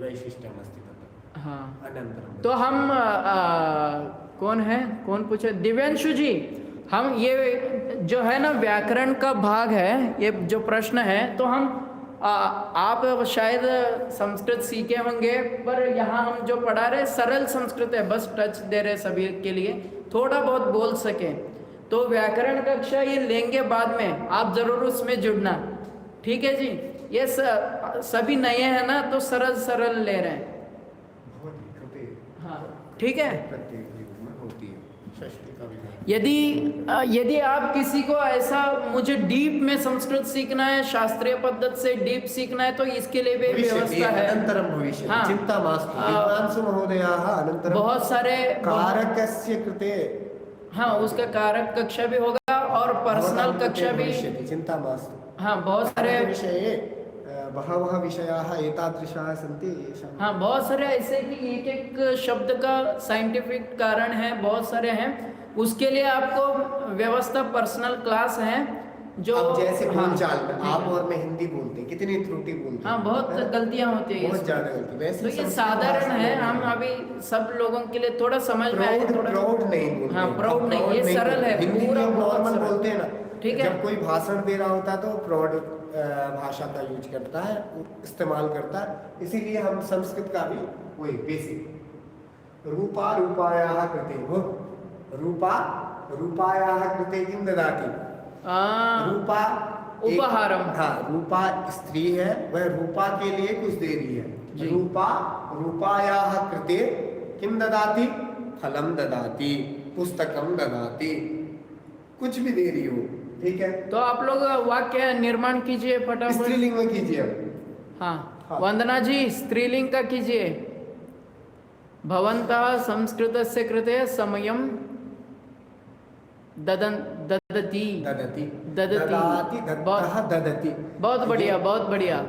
वैशिष्ट्यम् अस्ति तत्र। हाँ। अनन्तरं तो हम कौन है? कौन पूछे? दिव्यांशु जी। हम ये जो है ना व्याकरण का भाग है, ये जो प्रश्न है, तो हम आप शायद संस्कृत सीखे होंगे, पर यहाँ हम जो पढ़ा रहे सरल संस्कृत है, बस टच दे रहे सभी के लिए, थोड़ा बहुत बोल सके। तो व्याकरण कक्षा ये लेंगे बाद में, आप जरूर उसमें जुड़ना। ठीक है जी। ये सभी नए हैं ना, तो सरल सरल ले रहे हैं। हाँ ठीक है। यदि आप किसी को ऐसा मुझे डीप में संस्कृत सीखना है, शास्त्रीय पद्धति से डीप सीखना है, तो इसके लिए भी व्यवस्था है। अनन्तरं भविष्यति। हाँ। चिंता मास्तु। विद्वांसु महोदयाः अनन्तरं बहुत सारे कारकस्य कृते, हाँ उसका कारक कक्षा भी होगा और पर्सनल कक्षा भी। चिंता मास्तु। हाँ बहुत सारे विषये बहवः विषयाः एतादृशाः सन्ति। हाँ बहुत सारे ऐसे कि एक एक शब्द का साइंटिफिक कारण है, बहुत सारे हैं। उसके लिए आपको व्यवस्था पर्सनल क्लास है, जो अब जैसे हाँ, बोलचाल में ठीक आप है। और मैं हिंदी बोलते हैं, कितनी त्रुटि बोलते हैं, हाँ, बहुत है ना? गलतियां होती है बहुत इसमें। ज्यादा गलती। वैसे तो ये संस्कृत साधारण भाषा है, में हम नहीं। अभी सब लोगों के लिए थोड़ा समझ में आए, थोड़ा प्राउड नहीं बोलते हाँ, हैं। प्राउड अब नहीं, proud ये सरल बोलते। है, हिंदी पूरा में हम बहुत नॉर्मल सरल। बोलते हैं ना, ठीक है। जब कोई भाषण दे रहा होता है तो प्राउड भाषा का यूज करता है, इस्तेमाल करता है, इसीलिए हम संस्कृत का भी वही बेसिक रूपा रूपायाः कृते, वो रूपा रूपायाः कृते किं ददाति, रूपा एक- उपहारम। हाँ, रूपा स्त्री है, वह रूपा के लिए कुछ दे रही जी। है। रूपा रूपायाः कृते किं ददाति, फलम ददाति, पुस्तकम ददाति, कुछ भी दे रही हो, ठीक है। तो आप लोग वाक्य निर्माण कीजिए फटाफट। स्त्रीलिंग में कीजिए अब। हाँ, हाँ। वंदना जी स्त्रीलिंग का कीजिए। भवन्तः संस्कृतस्य कृते समयं ददति ददति ददति। ददाति दत्तः ददति। बहुत बढ़िया, बहुत बढ़िया।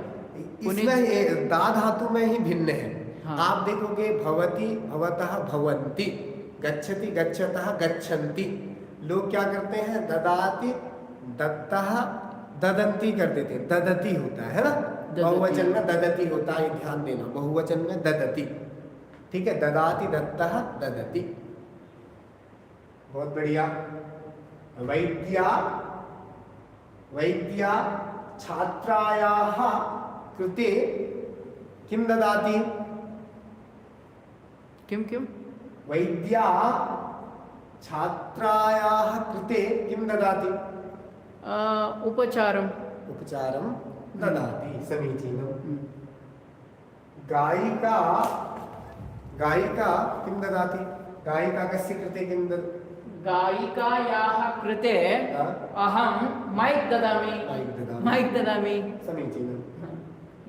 इसमें ये दा धातु में ही भिन्न है। हाँ। आप देखोगे भवति भवतः भवन्ति, गच्छति गच्छतः गच्छन्ति। लोग क्या करते हैं, ददाति दत्तः ददन्ति कर देते हैं, ददति होता है ना, बहुवचन में ददति होता है, ध्यान देना, बहुवचन में ददति, ठीक है। ददाति दत्तः ददति, बहुत बढ़िया। वैद्या वैद्या छात्रायाः कृते किं ददाति, किम किम वैद्या छात्रायाः कृते किं ददाति, उपचारम। उपचारं ददाति, समीचीनम्। गायिका गायिका किं ददाति, गायिका कस्य कृते किं ददाति, गायिकायाः कृते हाँ। अहं माइक ददामि। माइक ददामि। माइक ददामि। समीचीनम्।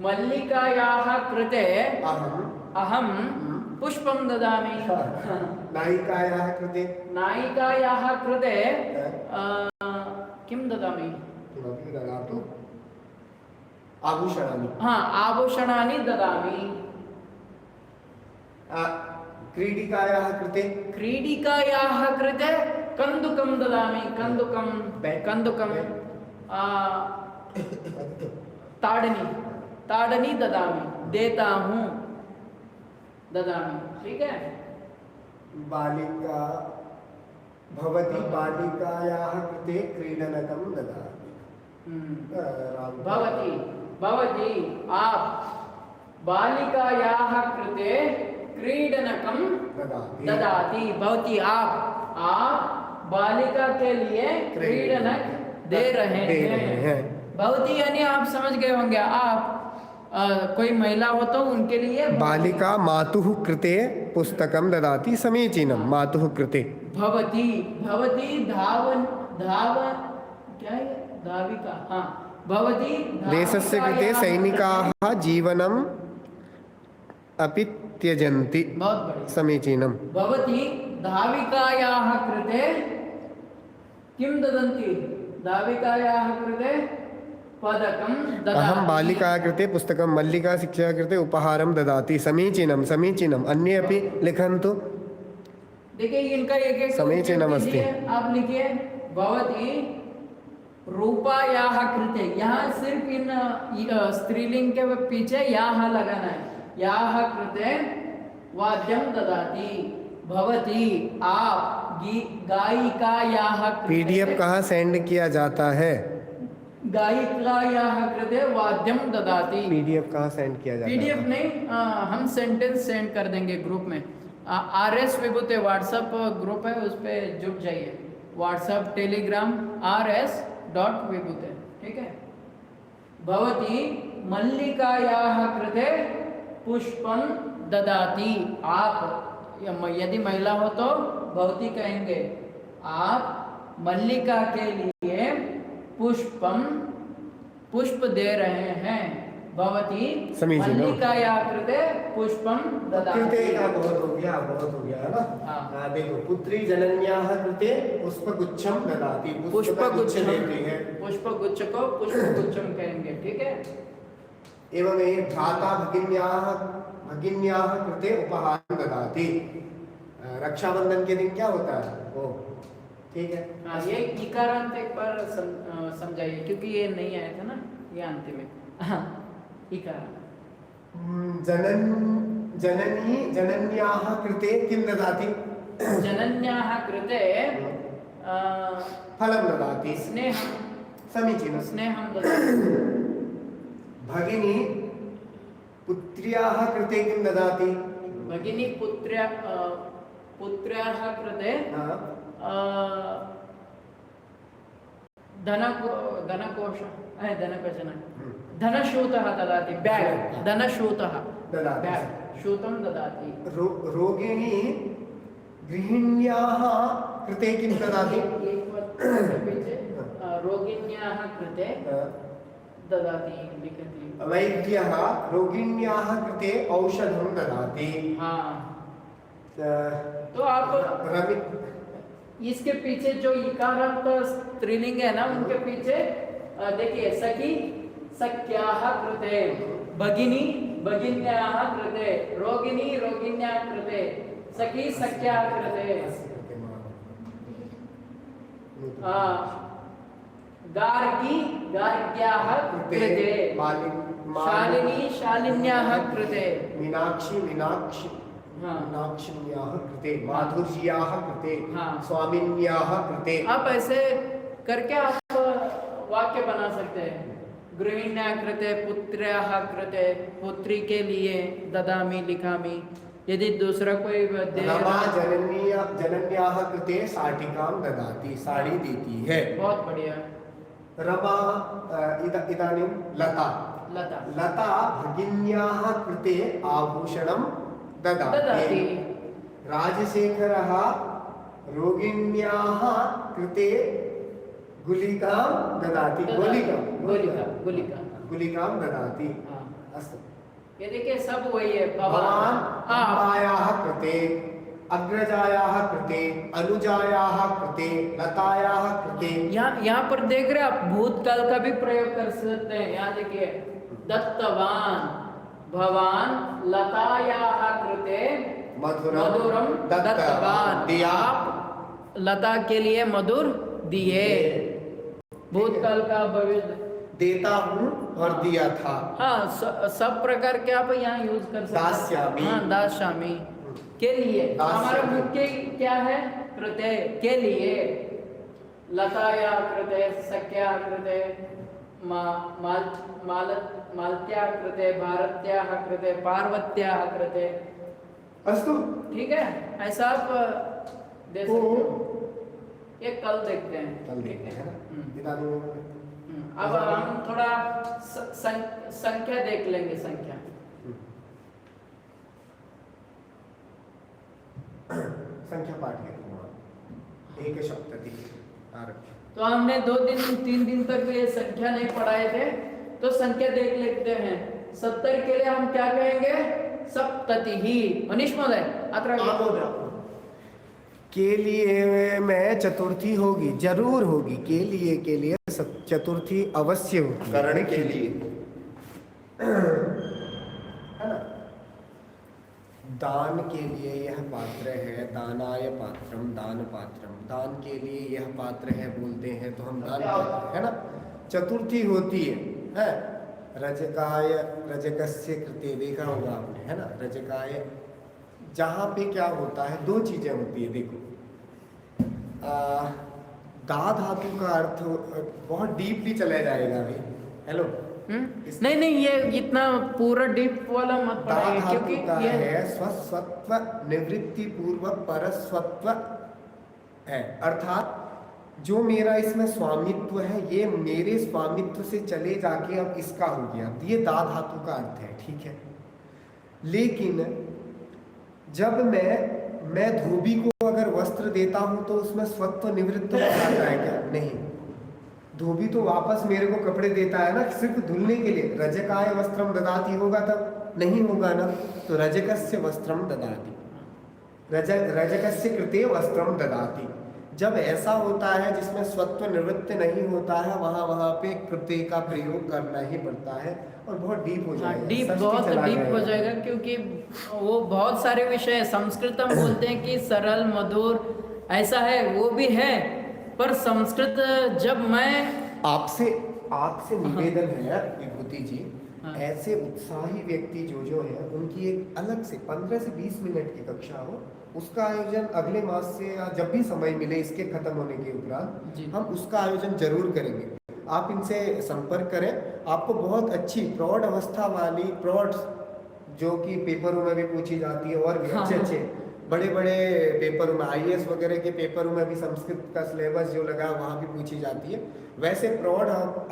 मल्लिकायाः कृते अहं अहं पुष्पं ददामि। नायिकायाः कृते नायिकायाः कृते किं ददामि, किमपि ददातु, आभूषणानि। हाँ, आभूषणानि ददामि। क्रीडिकायाः कृते क्रीडिकायाः कृते कन्दुकं ददामि। कन्दुकं कन्दुकं ताड़नी ताड़नी ददामि, देता हूँ, ददामि, ठीक है। बालिका भवती बालिकायाः कृते क्रीडनकं ददाति। भवती भवती आप बालिकायाः कृते क्रीडनकं ददाति। ददाति। भवती आप बालिका के लिए क्रीडनक दे रहे हैं। भवती यानी आप समझ गए होंगे, आप कोई महिला हो तो उनके लिए बालिका मातुः कृते पुस्तकं ददाति, समीचीनं। मातुः कृते भवती भवती धावन धावन क्या है, धाविका। हाँ, भवती देशस्य कृते धाविकायाः सैनिकाः जीवनम् अपि त्यजन्ति, बहुत बढ़िया। समीचीनं। भवती धाविकायाः कृते किं ददन्ति, धाविकायाः कृते पदकं ददाति। अहं बालिकायाः कृते पुस्तकं, मल्लिका शिक्षकः कृते उपहारं ददाति, समीचीनं समीचीनम्। अन्ये अपि लिखन्तु। देखिए इनका एक एक समीचीनमस्ति। आप लिखिए। भवती रूपायाः कृते, यहाँ सिर्फ इन स्त्रीलिंग के पीछे याः लगाना है। याः कृते वाद्यं ददाति। भवती आप गायिकायाः कृते, पीडीएफ कहाँ सेंड किया जाता है, गायिकायाः कृते वाद्यं ददाति। पीडीएफ कहाँ सेंड किया जाता पीडीएफ है? नहीं, हम सेंटेंस सेंड कर देंगे ग्रुप में। RS विभूते व्हाट्सएप ग्रुप है, उस पर जुड़ जाइए। व्हाट्सएप टेलीग्राम RS.विभूते, ठीक है। भवती मल्लिकायाः कृते पुष्पं ददाति। आप यदि महिला हो तो भवती कहेंगे। आप मल्लिका के लिए पुष्प दे रहे हैं। भवती समीचीनं। मल्लिकायाः कृते पुष्पं ददाति। कृते का बहुत हो गया, बहुत हो गया है ना। हाँ। देखो, पुत्री जनन्याः कृते पुष्पगुच्छं ददाति, पुष्पगुच्छ देती है। पुष्पगुच्छ को पुष्पगुच्छम कहेंगे, ठीक है। एवं ये भ्राता भगिन्याः कृते उपहारं ददाति। रक्षाबंधन के दिन क्या होता है, वो ठीक है। हाँ, ये इकारांत एक बार समझाइए, क्योंकि ये नहीं आया था ना, ये अंतिम में। हाँ, इकारांत। जनन्याः कृते किं ददाति? जनन्याः कृते फलं ददाति। स्नेहं, समीचीनं। स्नेहं ददाति। भगिनी पुत्र्याः कृते किं ददाति? भगिनी पुत्र्याः कृते धनस्यूतः ददाति। बैग्, धनस्यूतः ददाति। बैग्, स्यूतं ददाति। रोगिणी गृहिण्याः कृते किं ददाति? रोगिण्याः कृते ददाति लिखति। वैद्यः रोगिण्याः कृते औषधं ददाति। हाँ, तो आप इसके पीछे जो इकारांत स्त्रीलिंग है ना, उनके पीछे देखिए, सखी सख्याः कृते, भगिनी भगिन्याः कृते, रोगिणी रोगिण्याः कृते, सखी सख्याः कृते, गार्गी गार्ग्याः कृते, शालिनी शालिन्याः कृते, मीनाक्षी हाँ, मीनाक्षिण्याः कृते, माधुर्याः कृते, हाँ, स्वामिन्याः कृते। आप ऐसे करके आप वाक्य बना सकते हैं। गृहिण्याः कृते, पुत्र्याः कृते, पुत्री के लिए, ददामि लिखामि। यदि दूसरा कोई रमा जनन्याः कृते शाटिकां ददाति, साड़ी देती है। बहुत बढ़िया। रमा इदानीं लता लता भगिन्याः कृते आभूषणं ददाति। राजशेखरः रोगिण्याः कृते गुलिकां ददाति। गुलिकां ददाति। अस्तु, ये देखिए सब वही है। भवान् अम्बायाः कृते, अग्रजायाः कृते, अनुजायाः कृते, लतायाः कृते। यहाँ पर देख रहे आप, भूतकाल का भी प्रयोग कर सकते हैं। यहाँ देखिए, दत्तवान भवान लतायाः कृते मधुरम दत्तवान, आप लता के लिए मधुर दिए। भूतकाल का भविष्य देता हूँ और दिया था। हाँ, सब प्रकार के आप यहाँ यूज कर सकते हैं। दास्यामि। हाँ, दास्यामि के लिए। हमारा मुख्य क्या है? कृते के लिए। लताया कृते, सख्या कृते, मालत्या कृते, भारत्याः कृते, पार्वत्याः कृते। अस्तु, ठीक है, ऐसा आप दे सकते हो। ये कल देखते हैं। कल देखते हैं। अब हम थोड़ा संख्या देख लेंगे। संख्या पाठ एक सप्तति। तो हमने 2-3 दिन तक ये संख्या नहीं पढ़ाए थे, तो संख्या देख लेते हैं। 70 के लिए हम क्या कहेंगे? सप्तति ही। मनीष महोदय, के लिए मैं चतुर्थी होगी, जरूर होगी। के लिए चतुर्थी अवश्य होगी। करण के लिए, है ना? दान के लिए यह पात्र है, दानाय पात्रम, दान पात्रम। दान के लिए यह पात्र है बोलते हैं तो हम दान पात्र, है ना? चतुर्थी होती है? रजकाय, रजकस्य कृते, देखा होगा आपने, है ना? रजकाय, जहाँ पे क्या होता है, 2 चीजें होती है। देखो, दा धातु का अर्थ बहुत डीपली चला जाएगा भाई। हेलो, नहीं, ये इतना पूरा डीप वाला मत पढ़ाइए, क्योंकि ये है स्वस्वत्व निवृत्ति पूर्वक परस्वत्व है। अर्थात जो मेरा इसमें स्वामित्व है, ये मेरे स्वामित्व से चले जाके अब इसका हो गया। ये दा धातु का अर्थ है, ठीक है? लेकिन जब मैं धोबी को अगर वस्त्र देता हूं तो उसमें स्वत्व निवृत्त हो जाता है क्या? नहीं, धोबी तो वापस मेरे को कपड़े देता है ना, सिर्फ धुलने के लिए। रजकाय वस्त्रम ददाति होगा तब? नहीं होगा ना। तो रजकस्य वस्त्रम ददाति, रजकस्य कृते वस्त्रम ददाति। जब ऐसा होता है जिसमें स्वत्व निवृत्त नहीं होता है, वहां पे कृते का प्रयोग करना ही पड़ता है, और बहुत डीप हो जाएगा। बहुत डीप हो जाएगा, क्योंकि वो बहुत सारे विषय संस्कृत हम बोलते हैं कि सरल मधुर ऐसा है, वो भी है, पर संस्कृत जब मैं आपसे आपसे निवेदन है विभूति जी, हाँ। ऐसे उत्साही व्यक्ति जो है उनकी एक अलग से 15 से 20 मिनट की कक्षा हो, उसका आयोजन अगले मास से या जब भी समय मिले इसके खत्म होने के उपरांत जी। हम उसका आयोजन जरूर करेंगे। आप इनसे संपर्क करें, आपको बहुत अच्छी प्रौढ़ अवस्था वाली प्रौढ़ जो कि पेपरों में भी पूछी जाती है और भी हाँ। अच्छे बड़े बड़े पेपरों में आईएएस वगैरह के पेपरों में भी संस्कृत का सिलेबस जो लगा है वहाँ भी पूछी जाती है। वैसे प्रौढ़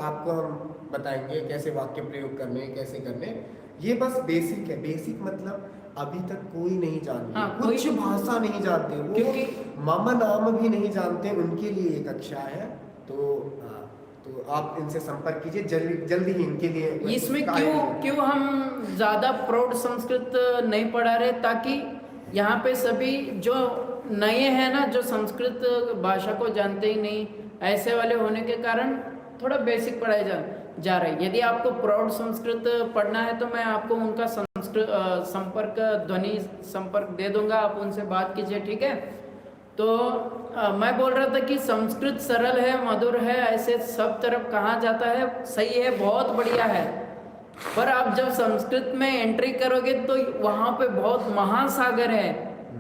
आपको हम बताएंगे कैसे वाक्य प्रयोग करने हैं, कैसे करने हैं। ये बस बेसिक है। बेसिक मतलब अभी तक कोई नहीं जानते, हाँ, कुछ कोई- भाषा नहीं जानते, वो क्योंकि- मामा नाम भी नहीं जानते, उनके लिए ये कक्षा है। तो आप इनसे संपर्क कीजिए, जल्दी ही इनके लिए इसमें उसका क्यों आयोजन- क्यों हम ज़्यादा प्रौढ़ संस्कृत नहीं पढ़ा रहे, ताकि यहाँ पे सभी जो नए हैं ना, जो संस्कृत भाषा को जानते ही नहीं, ऐसे वाले होने के कारण थोड़ा बेसिक पढ़ाया जा रहा है। यदि आपको प्रौढ़ संस्कृत पढ़ना है तो मैं आपको उनका संपर्क ध्वनि संपर्क दे दूंगा, आप उनसे बात कीजिए, ठीक है। तो मैं बोल रहा था कि संस्कृत सरल है, मधुर है, ऐसे सब तरफ कहा जाता है, सही है, बहुत बढ़िया है। पर आप जब संस्कृत में एंट्री करोगे तो वहाँ पे बहुत महासागर है,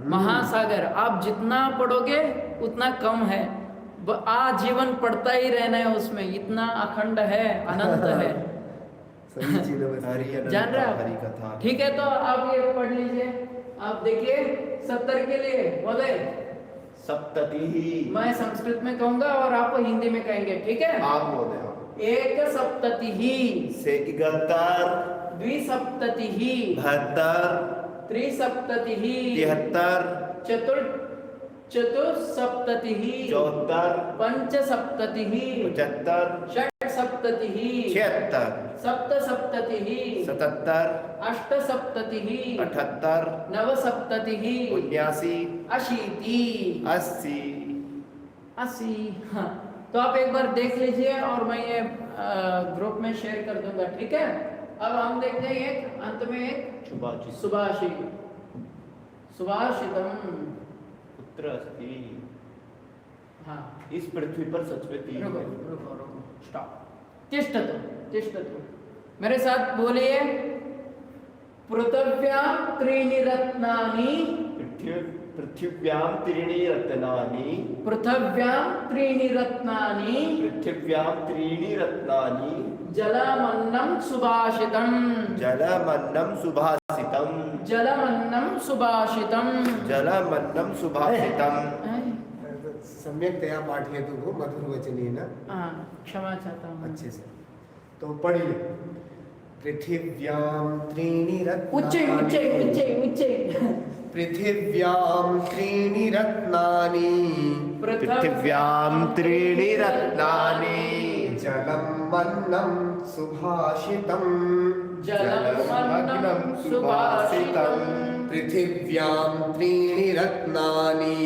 महासागर। आप जितना पढ़ोगे उतना कम है, आजीवन पढ़ता ही रहना है उसमें, इतना अखंड है, अनंत है। सही चीजें बता रही है। जान रहे हरि आप? कथा। ठीक है, तो आप ये पढ़ लीजिए। आप देखिए 70 के लिए बोले, सप्तति। मैं संस्कृत में कहूंगा और आप हिंदी में कहेंगे, ठीक है। आप बोले आप। एक सप्तति से 71, द्विसप्तति 72, त्रिसप्तति 73, चतुर्सप्तति 74, पंचसप्तति 75, षट्सप्तति 76, सप्तसप्तति 77, अष्टसप्तति 78, नवसप्तति 79, अशीति 80। 80। हाँ, तो आप एक बार देख लीजिए और मैं ये ग्रुप में शेयर कर दूंगा, ठीक है। अब हम देखते हैं एक अंत में एक शुभाचित सुभाषित, सुभाषितम। पुत्र अस्ति। हाँ, इस पृथ्वी पर सच में 3 रुको है। रुको रुको, स्टॉप, तिष्ठतु तिष्ठतु, मेरे साथ बोलिए। पृथिव्यां त्रीणि रत्नानि, पृथिव्यां त्रीणि रत्नानि, पृथिव्यां त्रीणि रत्नानि, पृथिव्यां त्रीणि रत्नानि, जलमन्नं सुभाषितम्, जलमन्नं सुभाषितम्, जलमन्नं सुभाषितम्। जलमन्नं सुभाषितम्। सम्यक्तया पाठयतु वो मधुर वचनेन। हाँ, क्षमा चाहता हूँ। अच्छे से तो पढ़िए। पृथिव्यां त्रीणि उच्चे उच्चे उच्चे उच्चे। पृथिव्यां त्रीणि रत्नानि, पृथिव्यां त्रीणि रत्नानि, जलमन्नं सुभाषितम्, जलमन्नं सुभाषितम्। पृथिव्यां त्रीणि रत्नानि,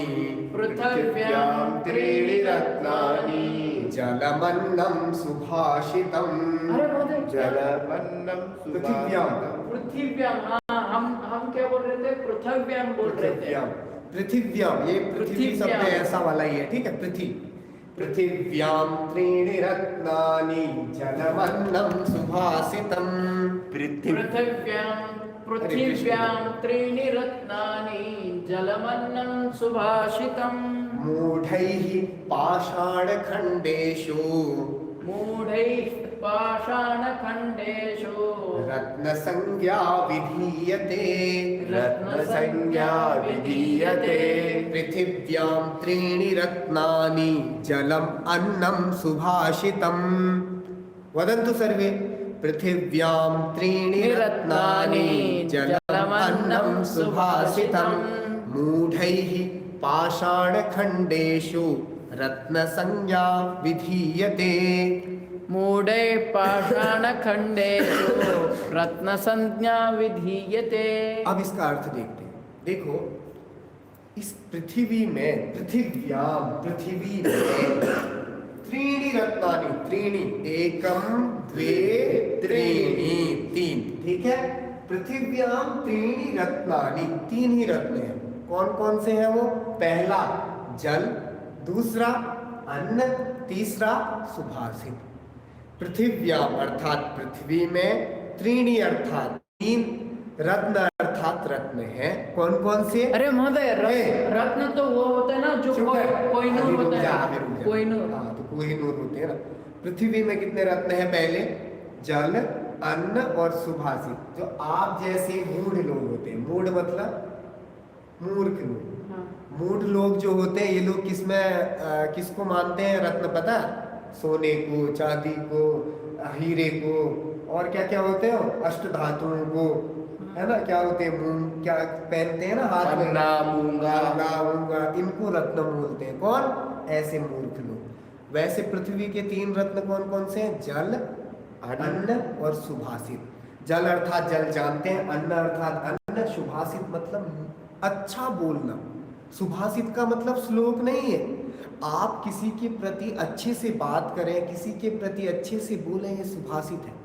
पृथिव्यां त्रीणि रत्नानि, जलमन्नं सुभाषितम्। अरे बोले जलमन्नं पृथिव्यां, पृथिव्यां। हाँ, हम क्या बोल रहे थे? पृथिव्यां बोल रहे थे। पृथिव्यां, ये पृथ्वी शब्द पृथिव्यां। ऐसा वाला ही है, ठीक है। पृथिव्यां त्रीणि रत्नानि, जलमन्नं सुभाषितम्। पृथिव्यां त्रीणि रत्नानि, जलमन्नं सुभाषितम्। मूढैः पाषाणखण्डेषु, मूढैः पाषाणखण्डेषु, रत्नसंज्ञा विधीयते, रत्नसंज्ञा विधीयते। पृथिव्यां त्रीणि रत्नानि, जलम् अन्नं सुभाषितम्। वदन्तु सर्वे। पृथिव्यां त्रीणि रत्नानि, जलम् अन्नं सुभाषितम्। मूढैः पाषाणखण्डेषु, रत्नसंज्ञा विधीयते। मूढे पाषाणखण्डेषु, रत्नसंज्ञा विधीयते। अब इसका अर्थ देखते हैं। देखो, इस पृथ्वी में, पृथिव्यां, पृथ्वी में त्रीणि रत्नानि, त्रीणि, एकम द्वे त्रीणि, 3, ठीक है। पृथिव्यां त्रीणि रत्नानि, 3 ही रत्न हैं। कौन कौन से हैं वो? पहला जल, दूसरा अन्न, तीसरा सुभाषित। पृथिव्याम अर्थात पृथ्वी में, त्रीणी अर्थात तीन, रत्न अर्थात रत्न है। कौन कौन से? अरे महोदय, रत्न तो वो होता है ना जो कोहिनूर होता है, कोहिनूर। हाँ, तो कोहिनूर होते हैं ना। पृथ्वी में कितने रत्न हैं? पहले जल, अन्न और सुभाषित। जो आप जैसे मूढ़ लोग होते हैं, मूढ़ मतलब मूर्ख लोग, हाँ। मूढ़ लोग जो होते हैं, ये लोग किसको मानते हैं रत्न? पता है? सोने को, चांदी को, हीरे को, और क्या क्या होते हैं? अष्ट धातुओं को, है ना? क्या होते हैं? मूंग क्या पहनते हैं ना हाथ में, मूंगा, इनको रत्न बोलते हैं। कौन? ऐसे मूर्ख लोग। वैसे पृथ्वी के तीन रत्न कौन कौन से हैं? जल, अन्न और सुभाषित। जल अर्थात जल जानते हैं, अन्न अर्थात अन्न, सुभाषित मतलब अच्छा बोलना। सुभाषित का मतलब श्लोक नहीं है। आप किसी के प्रति अच्छे से बात करें, किसी के प्रति अच्छे से बोलें, ये सुभाषित है।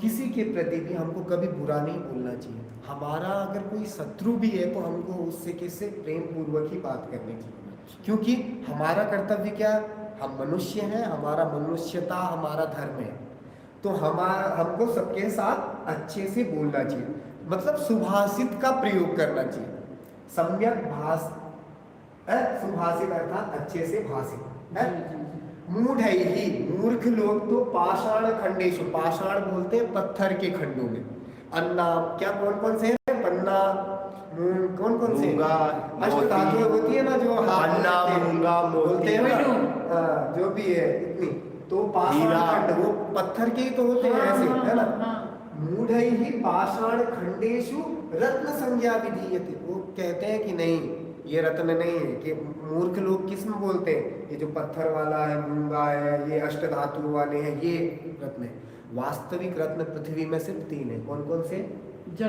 किसी के प्रति भी हमको कभी बुरा नहीं बोलना चाहिए। हमारा अगर कोई शत्रु भी है तो हमको उससे किससे प्रेम पूर्वक ही बात करनी चाहिए, क्योंकि हमारा कर्तव्य क्या? हम मनुष्य हैं, हमारा मनुष्यता हमारा धर्म है, तो हमको सबके साथ अच्छे से बोलना चाहिए। मतलब सुभाषित का प्रयोग करना चाहिए। सम्यक सुभाषित अर्थात अच्छे से भाषित है। मूढ़ है ही, मूर्ख लोग तो पाषाण खंडेशु, पाषाण बोलते हैं पत्थर के खंडों में। अन्ना क्या कौन कौन से हैं? पन्ना, मूंग, कौन कौन से? अष्ट धातुएं होती है ना, जो अन्ना, मूंगा बोलते हैं ना, जो भी है इतनी, तो पाषाण खंड वो पत्थर के ही तो होते हैं ऐसे, है ना? मूढ़ ही पाषाण खंडेशु रत्न संज्ञा विधीयते। वो कहते हैं कि नहीं, ये रत्न नहीं है। कि मूर्ख लोग किस में बोलते हैं? ये जो पत्थर वाला है, मूंगा है, ये अष्ट धातु वाले हैं, ये रत्न है। वास्तविक रत्न पृथ्वी में सिर्फ तीन है। कौन कौन से?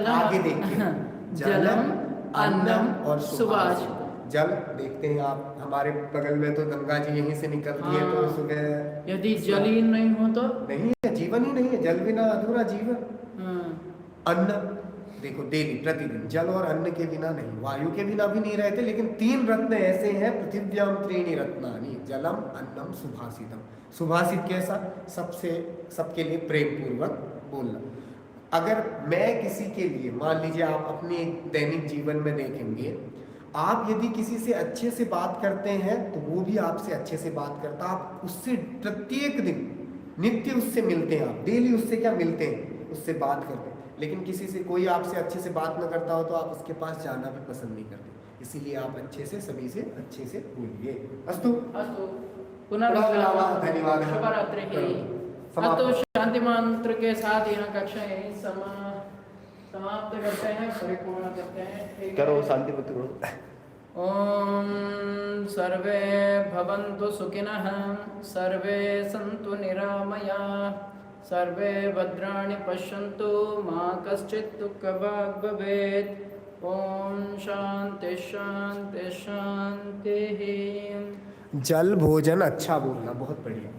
आगे देखिए, जलम, अन्नम और सुभाषित। जल देखते हैं आप, हमारे बगल में तो गंगा जी यहीं से निकलती है, तो सुबह यदि जल ही नहीं हो तो नहीं है, जीवन ही नहीं है। जल बिना अधूरा जीवन। अन्न देखो डेली प्रतिदिन, जल और अन्न के बिना नहीं, वायु के बिना भी नहीं रहते। लेकिन तीन रत्न ऐसे हैं, पृथिव्याम त्रीणि रत्नानि, जलम, अन्नम, सुभाषितम। सुभाषित कैसा? सबके लिए प्रेम पूर्वक बोलना। अगर मैं किसी के लिए, मान लीजिए आप अपने दैनिक जीवन में देखेंगे, आप यदि किसी से अच्छे से बात करते हैं तो वो भी आपसे अच्छे से बात करता। आप उससे प्रत्येक दिन नित्य उससे मिलते हैं, आप डेली उससे क्या मिलते हैं? उससे बात करते हैं। लेकिन किसी से कोई आपसे अच्छे से बात न करता हो तो आप उसके पास जाना भी पसंद नहीं करते। इसीलिए आप अच्छे से सभी से अच्छे से बोलिए। अस्तु पुनर्मिलामः, धन्यवाद। शुभरात्रिः। अस्तु, शांति मंत्र के साथ यह कक्षा यहीं समाप्त करते हैं, परिपूर्ण करते हैं। करो शांति मंत्र करो। ओम सर्वे भवन्तु सुखिनः, सर्वे सन्तु निरामयाः, सर्वे भद्राणि पश्यन्तु, मा कश्चित् दुःखभाग् भवेत्। ओम शांति शांति शांति। जल भोजन अच्छा बोलना बहुत बढ़िया।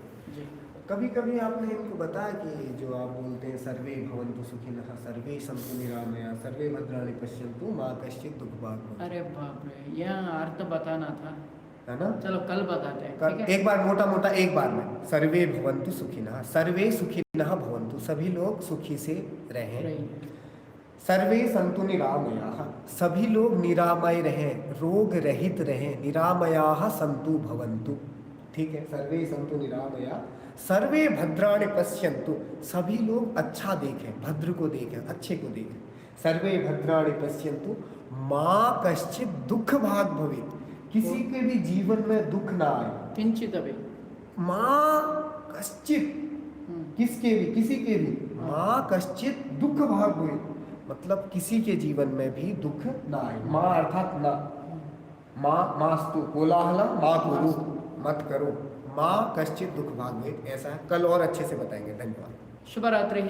कभी कभी आपने इनको बताया कि जो आप बोलते हैं सर्वे भवन्तु सुखिनः, सर्वे सन्तु निरामयाः, सर्वे भद्राणि पश्यन्तु, मा कश्चित् दुःखभाग् भवेत्। अरे बाप रे, यह अर्थ बताना था, है ना? चलो कल बताते हैं, ठीक है? एक बार मोटा मोटा एक बार में, सर्वे भवन्तु सुखिनः, सर्वे सुखिनः भवन्तु, सभी लोग सुखी से रहें। सर्वे सन्तु निरामयाः, सभी लोग निरामय रहें, रोग रहित रहें। निरामयाः सन्तु भवन्तु, ठीक है? सर्वे सन्तु निरामयाः, सर्वे भद्राणि पश्यन्तु, सभी लोग अच्छा देखें, भद्र को देखें, अच्छे को देखें। सर्वे भद्राणि पश्यन्तु, मा कश्चित् दुःख भाग भवेत्, किसी के भी जीवन में दुख ना आए। किंचित अभी माँ कश्चित, किसके भी, किसी के भी, माँ कश्चित दुख भाग हुए, मतलब किसी के जीवन में भी दुख ना आए। माँ अर्थात ना, माँ मास्तु कोलाहलम, माँ गुरु मत करो, माँ कश्चित दुख भाग हुए, ऐसा है। कल और अच्छे से बताएंगे। धन्यवाद। शुभ रात्रि।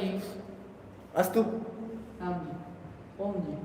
अस्तु। ओम जी।